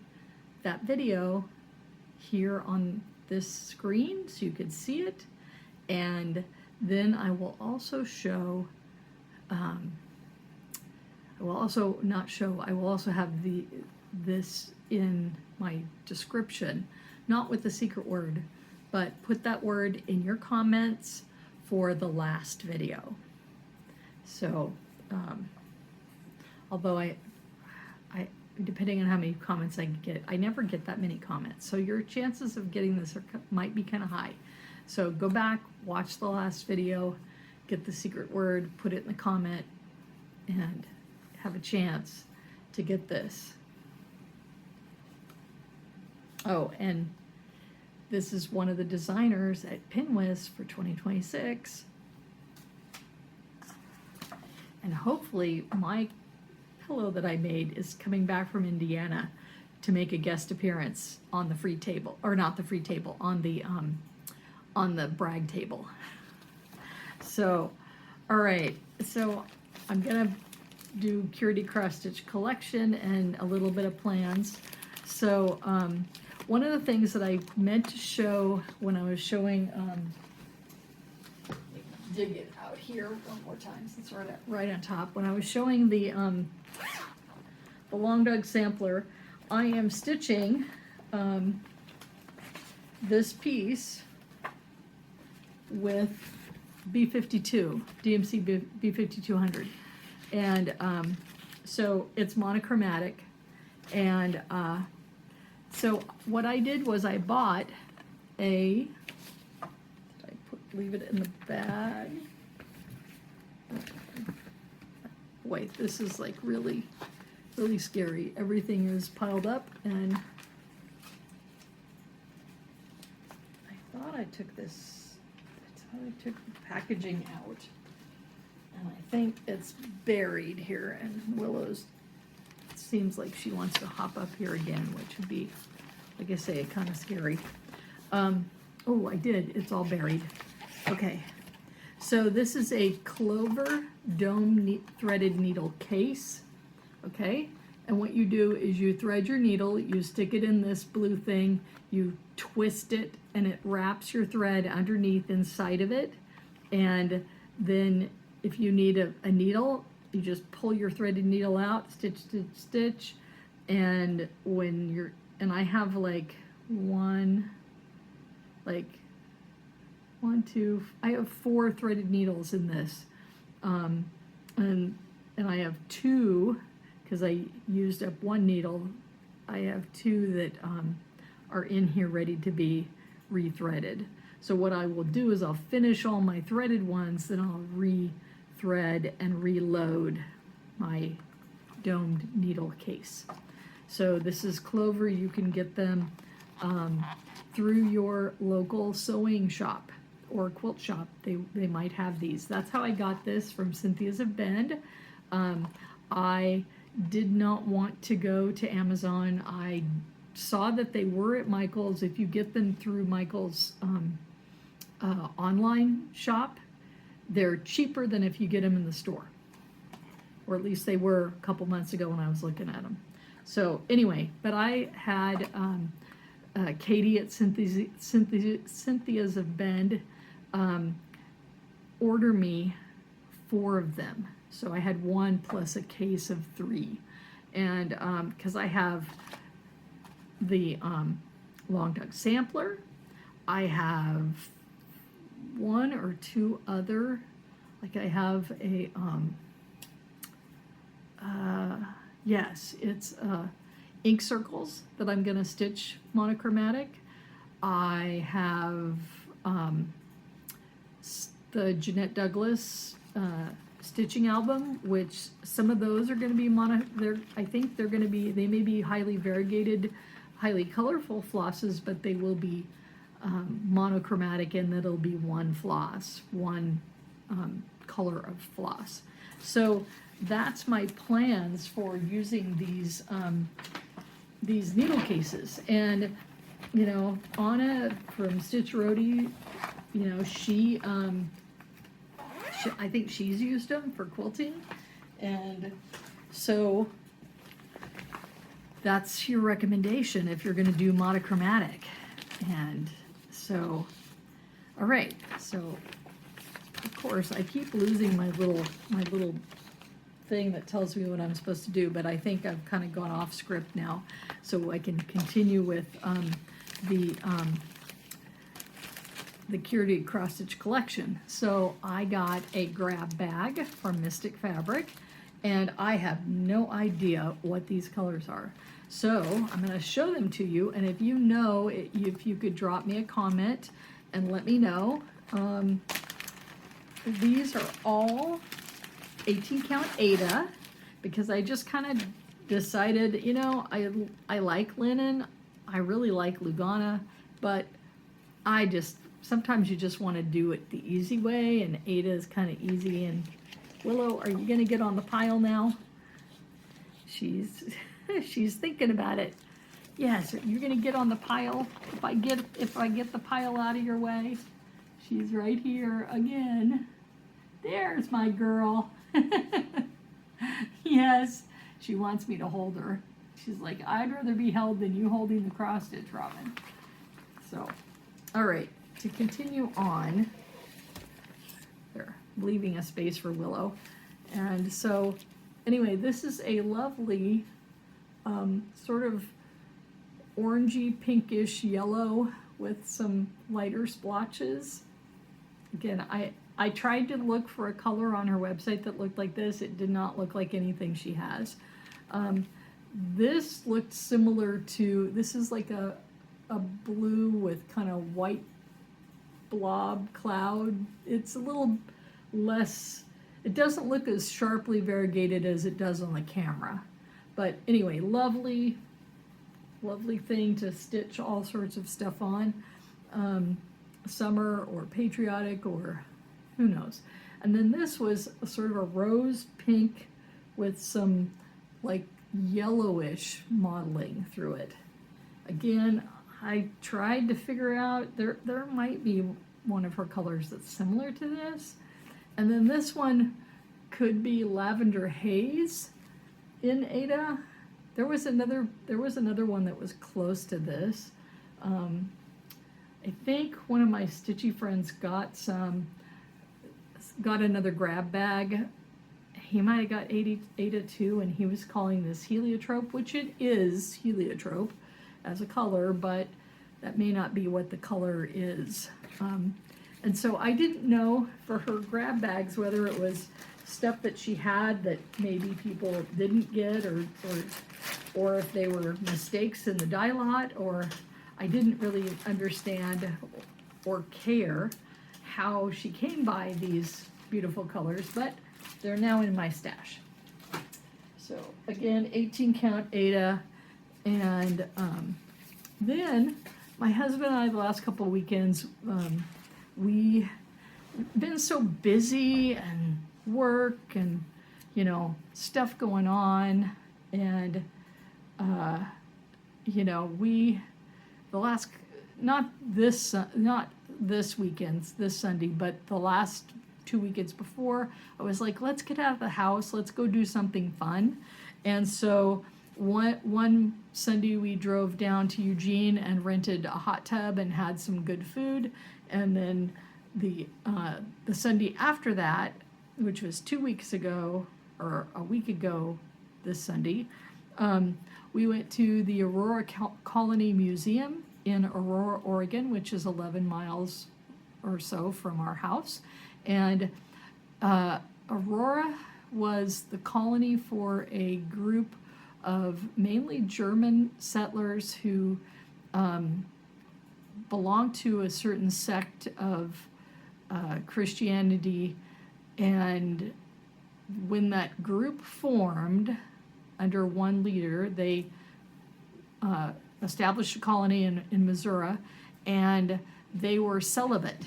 that video here on this screen so you can see it, and then I will also show I will also have this in my description, not with the secret word, but put that word in your comments for the last video. So although I depending on how many comments I get, I never get that many comments, so your chances of getting this might be kind of high. So go back, watch the last video, get the secret word, put it in the comment, and have a chance to get this. Oh, and this is one of the designers at Pinwist for 2026. And hopefully my pillow that I made is coming back from Indiana to make a guest appearance on the free table, or not the free table, on the brag table. So, all right, so I'm gonna do Curity Cross Stitch Collection and a little bit of plans. So one of the things that I meant to show when I was showing, dig it out here one more time since it's right on top. When I was showing the Long Dog Sampler, I am stitching this piece with B52, DMC B5200. And so it's monochromatic. And so what I did was I bought a, leave it in the bag. Wait, this is like really scary. Everything is piled up, and I thought I took the packaging out, and I think it's buried here, and Willow's, it seems like she wants to hop up here again, which would be, like I say, kind of scary. Oh, I did, it's all buried. Okay, so this is a Clover Dome threaded needle case, okay? And what you do is you thread your needle, you stick it in this blue thing, you twist it, and it wraps your thread underneath inside of it. And then if you need a needle, you just pull your threaded needle out, stitch, stitch, stitch. And when you're, and I have like I have 4 threaded needles in this. And I have 2, because I used up 1 needle, I have 2 that are in here ready to be rethreaded. So what I will do is I'll finish all my threaded ones, then I'll re-thread and reload my domed needle case. So this is Clover. You can get them through your local sewing shop or quilt shop. They might have these. That's how I got this from Cynthia's of Bend. I did not want to go to Amazon. I saw that they were at Michael's. If you get them through Michael's online shop, they're cheaper than if you get them in the store. Or at least they were a couple months ago when I was looking at them. So anyway, but I had Katie at Cynthia's of Bend order me 4 of them. So I had 1 plus a case of 3. And because I have the Long Duck Sampler, I have 1 or 2 other, like I have a, yes, it's ink circles that I'm gonna stitch monochromatic. I have the Jeanette Douglas stitching album, which some of those are going to be I think they're going to be, they may be highly variegated, highly colorful flosses, but they will be monochromatic, and that'll be 1 floss, 1 color of floss. So that's my plans for using these needle cases. And you know, Anna from Stitch Roadie, you know, she I think she's used them for quilting, and so that's your recommendation if you're going to do monochromatic. And so, all right, so of course I keep losing my little thing that tells me what I'm supposed to do, but I think I've kind of gone off script now, so I can continue with the Curated Cross Stitch collection. So I got a grab bag from Mystic Fabric, and I have no idea what these colors are. So I'm going to show them to you, and if you know, if you could drop me a comment and let me know. These are all 18 count Ada, because I just kind of decided, you know, I like linen, I really like Lugana, but sometimes you just want to do it the easy way, and Ada is kind of easy. And Willow, are you going to get on the pile now? She's thinking about it. Yes, you're going to get on the pile if I get the pile out of your way. She's right here again. There's my girl. Yes, she wants me to hold her. She's like, I'd rather be held than you holding the cross stitch, Robin. So, all right. To continue on, there, leaving a space for Willow. And so, anyway, this is a lovely sort of orangey, pinkish yellow with some lighter splotches. Again, I tried to look for a color on her website that looked like this. It did not look like anything she has. This looked similar to, this is like a blue with kind of white blob cloud. It's a little less, it doesn't look as sharply variegated as it does on the camera. But anyway, lovely thing to stitch all sorts of stuff on. Summer or patriotic or who knows. And then this was a sort of a rose pink with some like yellowish modeling through it. Again, I tried to figure out, there might be one of her colors that's similar to this. And then this one could be Lavender Haze in Ada. There was another one that was close to this. I think one of my stitchy friends got another grab bag. He might have got Ada too, and he was calling this heliotrope, which it is heliotrope as a color, but that may not be what the color is. And so I didn't know for her grab bags whether it was stuff that she had that maybe people didn't get, or if they were mistakes in the dye lot, or I didn't really understand or care how she came by these beautiful colors, but they're now in my stash. So again, 18 count Ada, and then my husband and I, the last couple of weekends, we've been so busy and work and, you know, stuff going on, and you know, the last, not this weekend, this Sunday, but the last 2 weekends before, I was like, let's get out of the house, let's go do something fun. And so one Sunday we drove down to Eugene and rented a hot tub and had some good food. And then the Sunday after that, which was 2 weeks ago, or a week ago this Sunday, we went to the Aurora Colony Museum in Aurora, Oregon, which is 11 miles or so from our house. And Aurora was the colony for a group of mainly German settlers who belonged to a certain sect of Christianity. And when that group formed under one leader, they established a colony in Missouri, and they were celibate.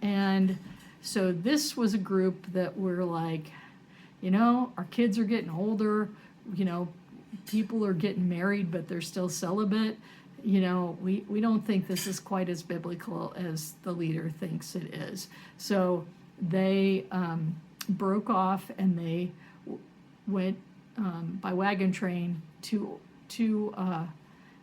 And so this was a group that were like, you know, our kids are getting older, you know, people are getting married, but they're still celibate. You know, we don't think this is quite as biblical as the leader thinks it is. So they broke off, and they went by wagon train to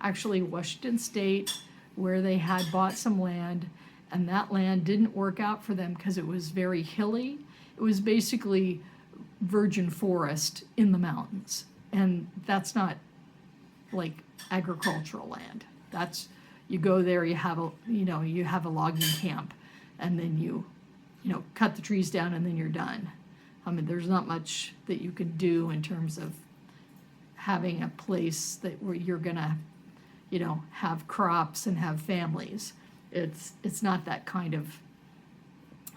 actually Washington State, where they had bought some land, and that land didn't work out for them because it was very hilly. It was basically virgin forest in the mountains, and that's not like agricultural land. That's, you go there, you have a logging camp, and then you cut the trees down, and then you're done. I mean, there's not much that you can do in terms of having a place where you're gonna, have crops and have families. It's not that kind of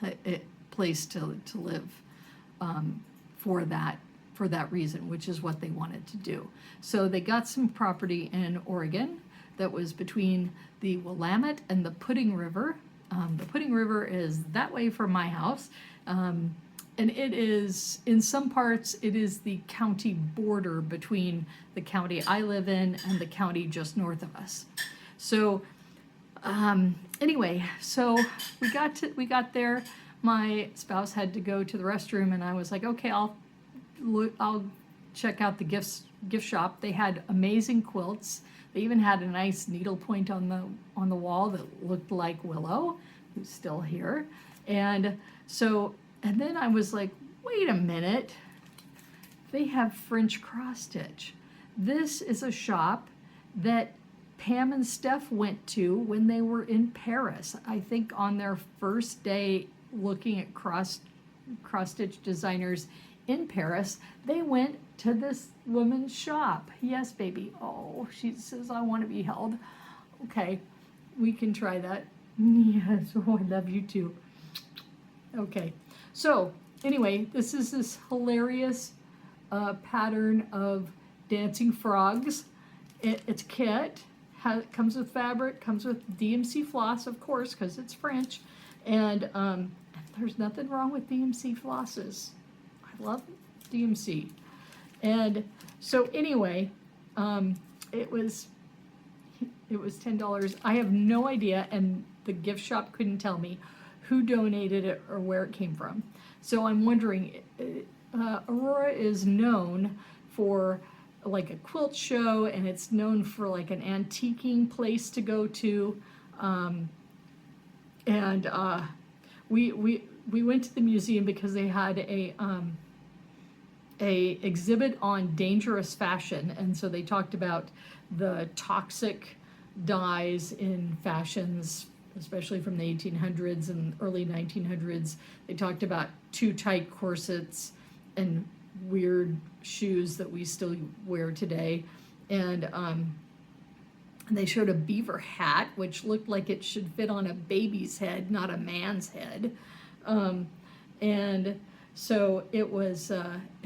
a place to live for that reason, which is what they wanted to do. So they got some property in Oregon that was between the Willamette and the Pudding River. The Pudding River is that way from my house. And it is, in some parts, it is the county border between the county I live in and the county just north of us. So anyway, so we got there. My spouse had to go to the restroom, and I was like, okay, I'll check out the gift shop. They had amazing quilts. They even had a nice needlepoint on the wall that looked like Willow, who's still here. And then I was like, wait a minute, they have French cross stitch. This is a shop that Pam and Steph went to when they were in Paris. I think on their first day looking at cross stitch designers in Paris, they went to this woman's shop. Yes, baby. Oh, she says, I want to be held. Okay, we can try that. Yes, oh, I love you too. Okay, so anyway, this is this hilarious pattern of dancing frogs. It's a kit. Comes with fabric, comes with DMC floss, of course, because it's French. And there's nothing wrong with DMC flosses. I love DMC. And so anyway, it was $10. I have no idea, and the gift shop couldn't tell me who donated it or where it came from. So I'm wondering, Aurora is known for like a quilt show, and it's known for like an antiquing place to go to. We went to the museum because they had a exhibit on dangerous fashion, and so they talked about the toxic dyes in fashions, especially from the 1800s and early 1900s. They talked about too tight corsets and weird shoes that we still wear today. And they showed a beaver hat, which looked like it should fit on a baby's head, not a man's head. And so it was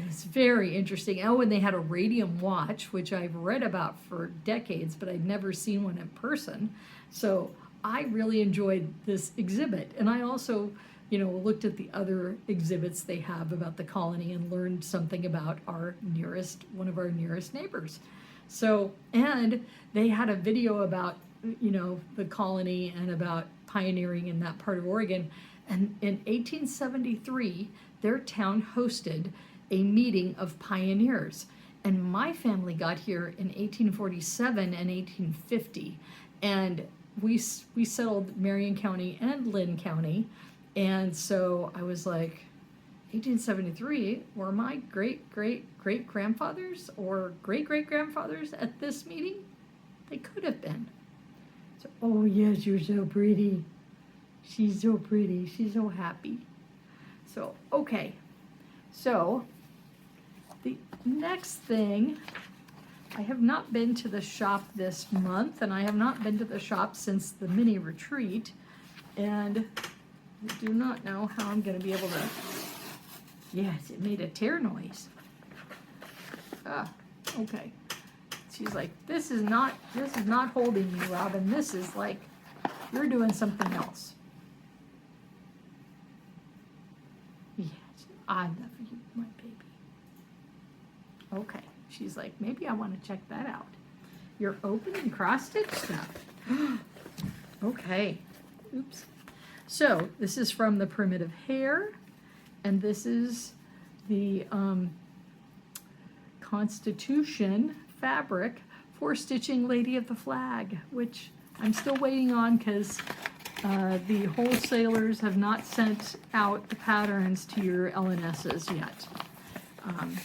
very interesting. Oh, and they had a radium watch, which I've read about for decades, but I'd never seen one in person. So I really enjoyed this exhibit. And I also, looked at the other exhibits they have about the colony and learned something about one of our nearest neighbors. So, and they had a video about, you know, the colony and about pioneering in that part of Oregon. And in 1873, their town hosted a meeting of pioneers. And my family got here in 1847 and 1850. And we settled Marion County and Lynn County. And so I was like, 1873, were my great-great-great-grandfathers or great-great-grandfathers at this meeting? They could have been. So, oh yes, you're so pretty. She's so pretty. She's so happy. So, okay. So, the next thing, I have not been to the shop this month, and I have not been to the shop since the mini retreat, and I do not know how I'm going to be able to. Yes, it made a tear noise. Ah, okay. She's like, this is not holding me, Robin. This is like, you're doing something else. Yes, I love you, my baby. Okay, she's like, maybe I want to check that out. Your open and cross-stitch stuff. Okay, oops. So, this is from the Primitive Hair. And this is the Constitution fabric for stitching Lady of the Flag, which I'm still waiting on because the wholesalers have not sent out the patterns to your LNSs yet.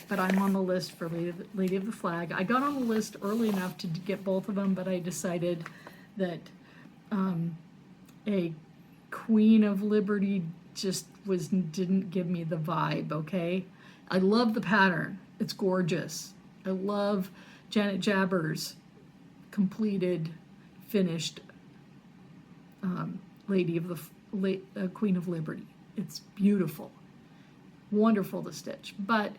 But I'm on the list for Lady of the Flag. I got on the list early enough to get both of them, but I decided that a Queen of Liberty just didn't give me the vibe, okay? I love the pattern. It's gorgeous. I love Janet Jabber's completed, finished Lady of the Queen of Liberty. It's beautiful. Wonderful to stitch. But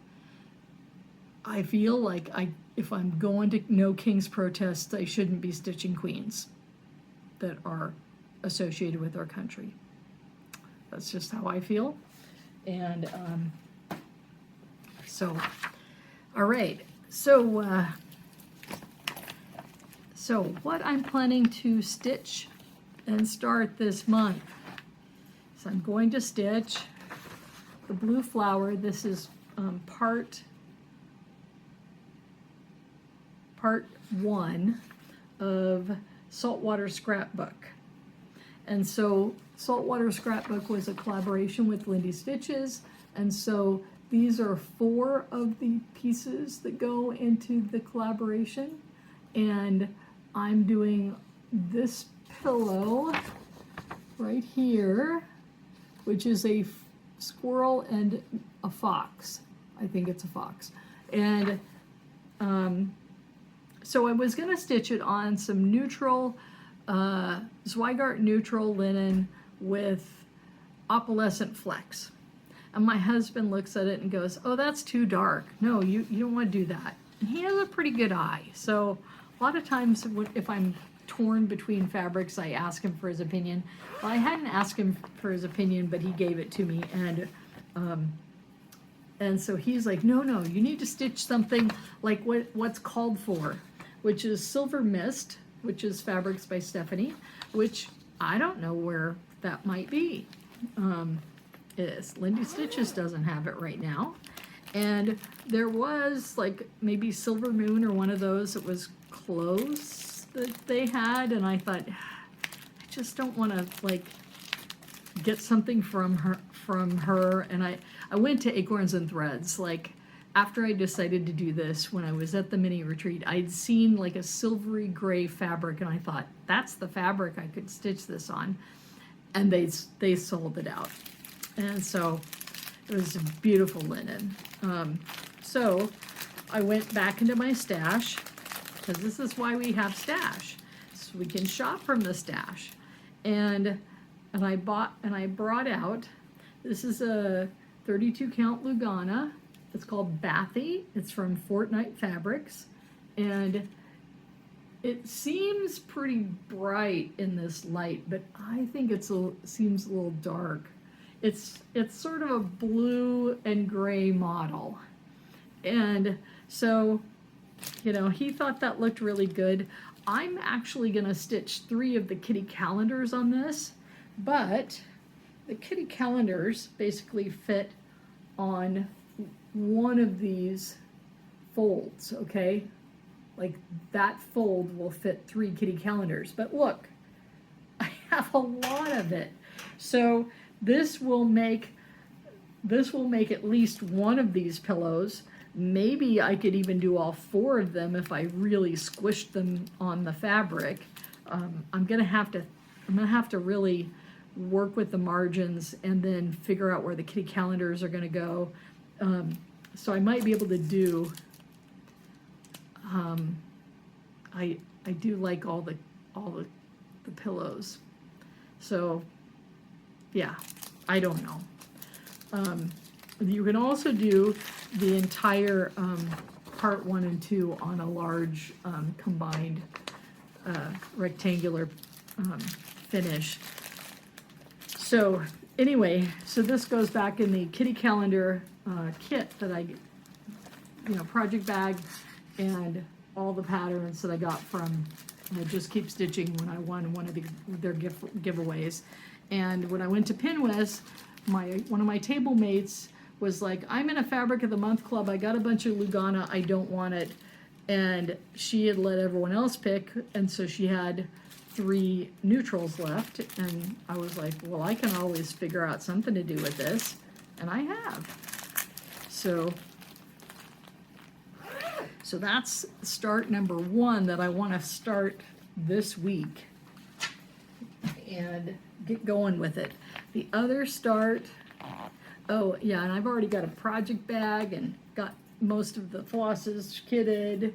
I feel like if I'm going to No King's Protest, I shouldn't be stitching queens that are associated with our country. That's just how I feel. And so, all right. So, so what I'm planning to stitch and start this month. So I'm going to stitch the blue flower. This is part 1 of Saltwater Scrapbook. And so Saltwater Scrapbook was a collaboration with Lindy Stitches, and so these are 4 of the pieces that go into the collaboration, and I'm doing this pillow right here, which is a squirrel and a fox. I think it's a fox. And so I was going to stitch it on some neutral Zweigart neutral linen with opalescent flecks. And my husband looks at it and goes, oh, that's too dark. No, you don't want to do that. And he has a pretty good eye. So a lot of times if I'm torn between fabrics, I ask him for his opinion. Well, I hadn't asked him for his opinion, but he gave it to me. And so he's like, no, you need to stitch something like what's called for, which is Silver Mist, which is Fabrics by Stephanie, which I don't know where that might be. It is. Lindy Stitches doesn't have it right now. And there was like maybe Silver Moon or one of those that was close that they had, and I thought, I just don't want to like get something from her. And I went to Acorns and Threads, like after I decided to do this, when I was at the mini retreat, I'd seen like a silvery gray fabric, and I thought, that's the fabric I could stitch this on. And they sold it out. And so it was beautiful linen. So I went back into my stash, because this is why we have stash, so we can shop from the stash. And I brought out, this is a 32 count Lugana. It's called Bathy. It's from Fortnite Fabrics, and it seems pretty bright in this light, but I think seems a little dark. It's sort of a blue and gray model, and so you know, he thought that looked really good. I'm actually going to stitch 3 of the kitty calendars on this, but the kitty calendars basically fit on one of these folds, okay? Like that fold will fit 3 kitty calendars, but look, I have a lot of it. So this will make at least one of these pillows. Maybe I could even do all 4 of them if I really squished them on the fabric. I'm gonna have to really work with the margins and then figure out where the kitty calendars are gonna go. So I might be able to do. I do like all the pillows. So yeah, I don't know. You can also do the entire part 1 and 2 on a large combined rectangular finish. So anyway, so this goes back in the kitty calendar kit that I, project bag, and all the patterns that I got from Just Keep Stitching when I won one of their giveaways. And when I went to Pinwest, one of my table mates was like, I'm in a Fabric of the Month club, I got a bunch of Lugana, I don't want it. And she had let everyone else pick, and so she had 3 neutrals left, and I was like, well, I can always figure out something to do with this, and I have. So that's start number 1 that I want to start this week and get going with it. The other start, oh yeah, and I've already got a project bag and got most of the flosses kitted,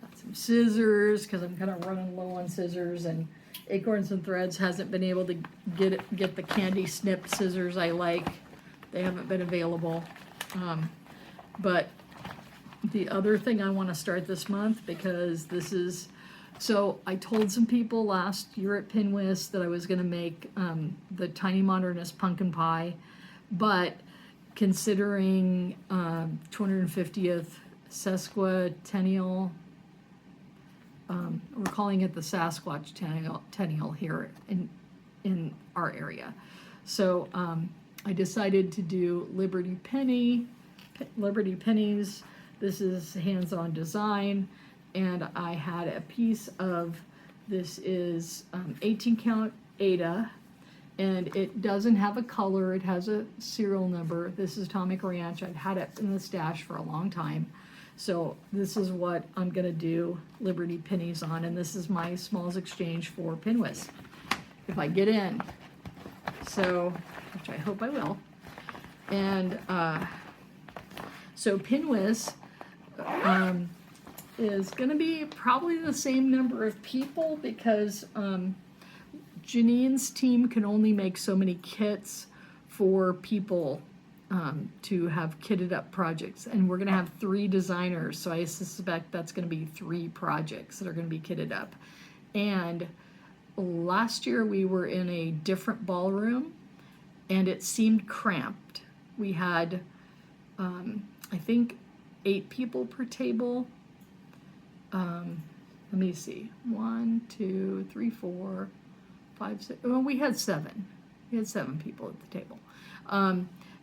got some scissors because I'm kind of running low on scissors, and Acorns and Threads hasn't been able to get the candy snip scissors I like. They haven't been available. But the other thing I want to start this month, because this is, so I told some people last year at Pinwist that I was going to make the Tiny Modernist pumpkin pie, but considering 250th sesquicentennial, we're calling it the Sasquatch tennial here in our area. So I decided to do Liberty Pennies. This is hands-on design, and I had a piece of, this is 18 count Ada, and it doesn't have a color, it has a serial number. This is Atomic Ranch. I'd had it in the stash for a long time. So this is what I'm gonna do Liberty Pennies on, and this is my smalls exchange for Pinwist, if I get in. So, which I hope I will. And so Pinwist is gonna be probably the same number of people, because Janine's team can only make so many kits for people to have kitted up projects, and we're going to have 3 designers, so I suspect that's going to be 3 projects that are going to be kitted up. And last year we were in a different ballroom and it seemed cramped. We had I think 8 people per table. Let me see, 1, 2, 3, 4, 5, 6, well, we had 7 people at the table.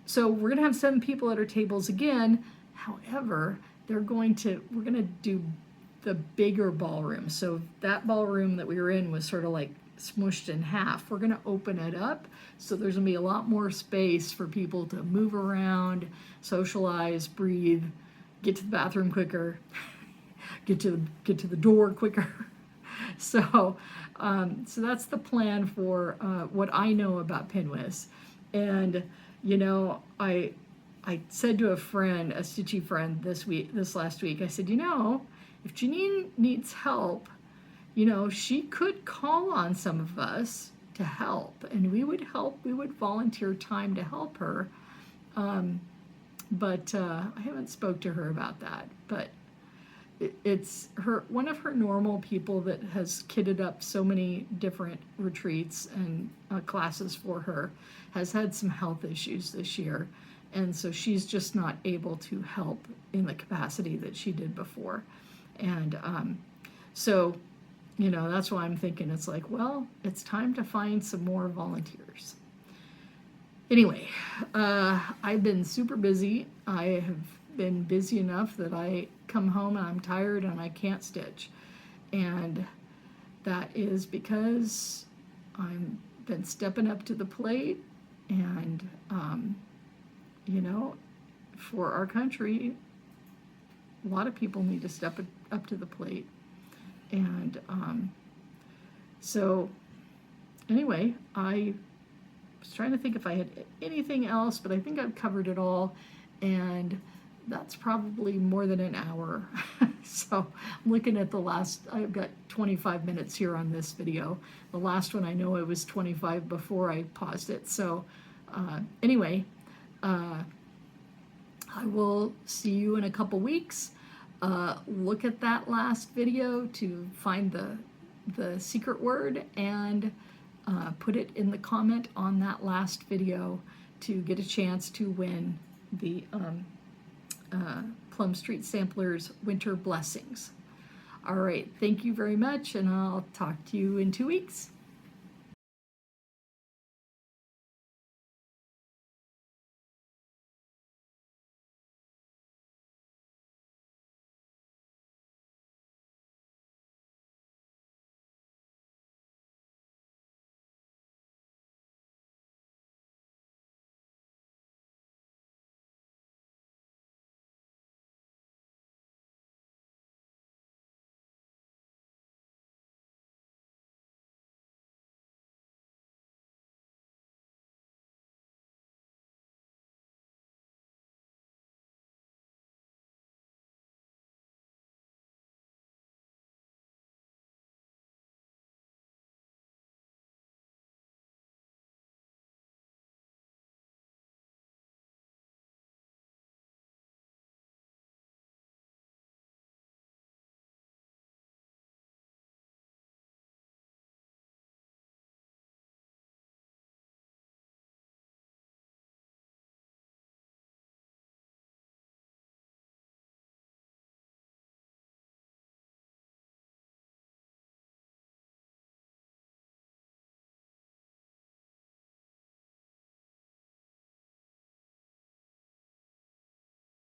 So we're gonna have 7 people at our tables again. However, we're gonna do the bigger ballroom. So that ballroom that we were in was sort of like smushed in half. We're gonna open it up, so there's gonna be a lot more space for people to move around, socialize, breathe, get to the bathroom quicker, get to the door quicker. So that's the plan for what I know about Pinwist. And I said to a friend, a stitchy friend this last week, I said, if Janine needs help, she could call on some of us to help, and we would volunteer time to help her. But I haven't spoke to her about that, but it's one of her normal people that has kitted up so many different retreats and classes for her, has had some health issues this year, and so she's just not able to help in the capacity that she did before. And so, you know, that's why I'm thinking it's like, well, it's time to find some more volunteers. Anyway, I've been super busy. I have been busy enough that I come home and I'm tired and I can't stitch. And that is because I've been stepping up to the plate, and, you know, for our country, a lot of people need to step up to the plate. And so anyway, I was trying to think if I had anything else, but I think I've covered it all, and that's probably more than an hour. So I'm looking at the last, I've got 25 minutes here on this video. The last one I know it was 25 before I paused it. So anyway, I will see you in a couple weeks. Look at that last video to find the secret word, and put it in the comment on that last video to get a chance to win the Plum Street Samplers Winter Blessings. All right, thank you very much, and I'll talk to you in 2 weeks.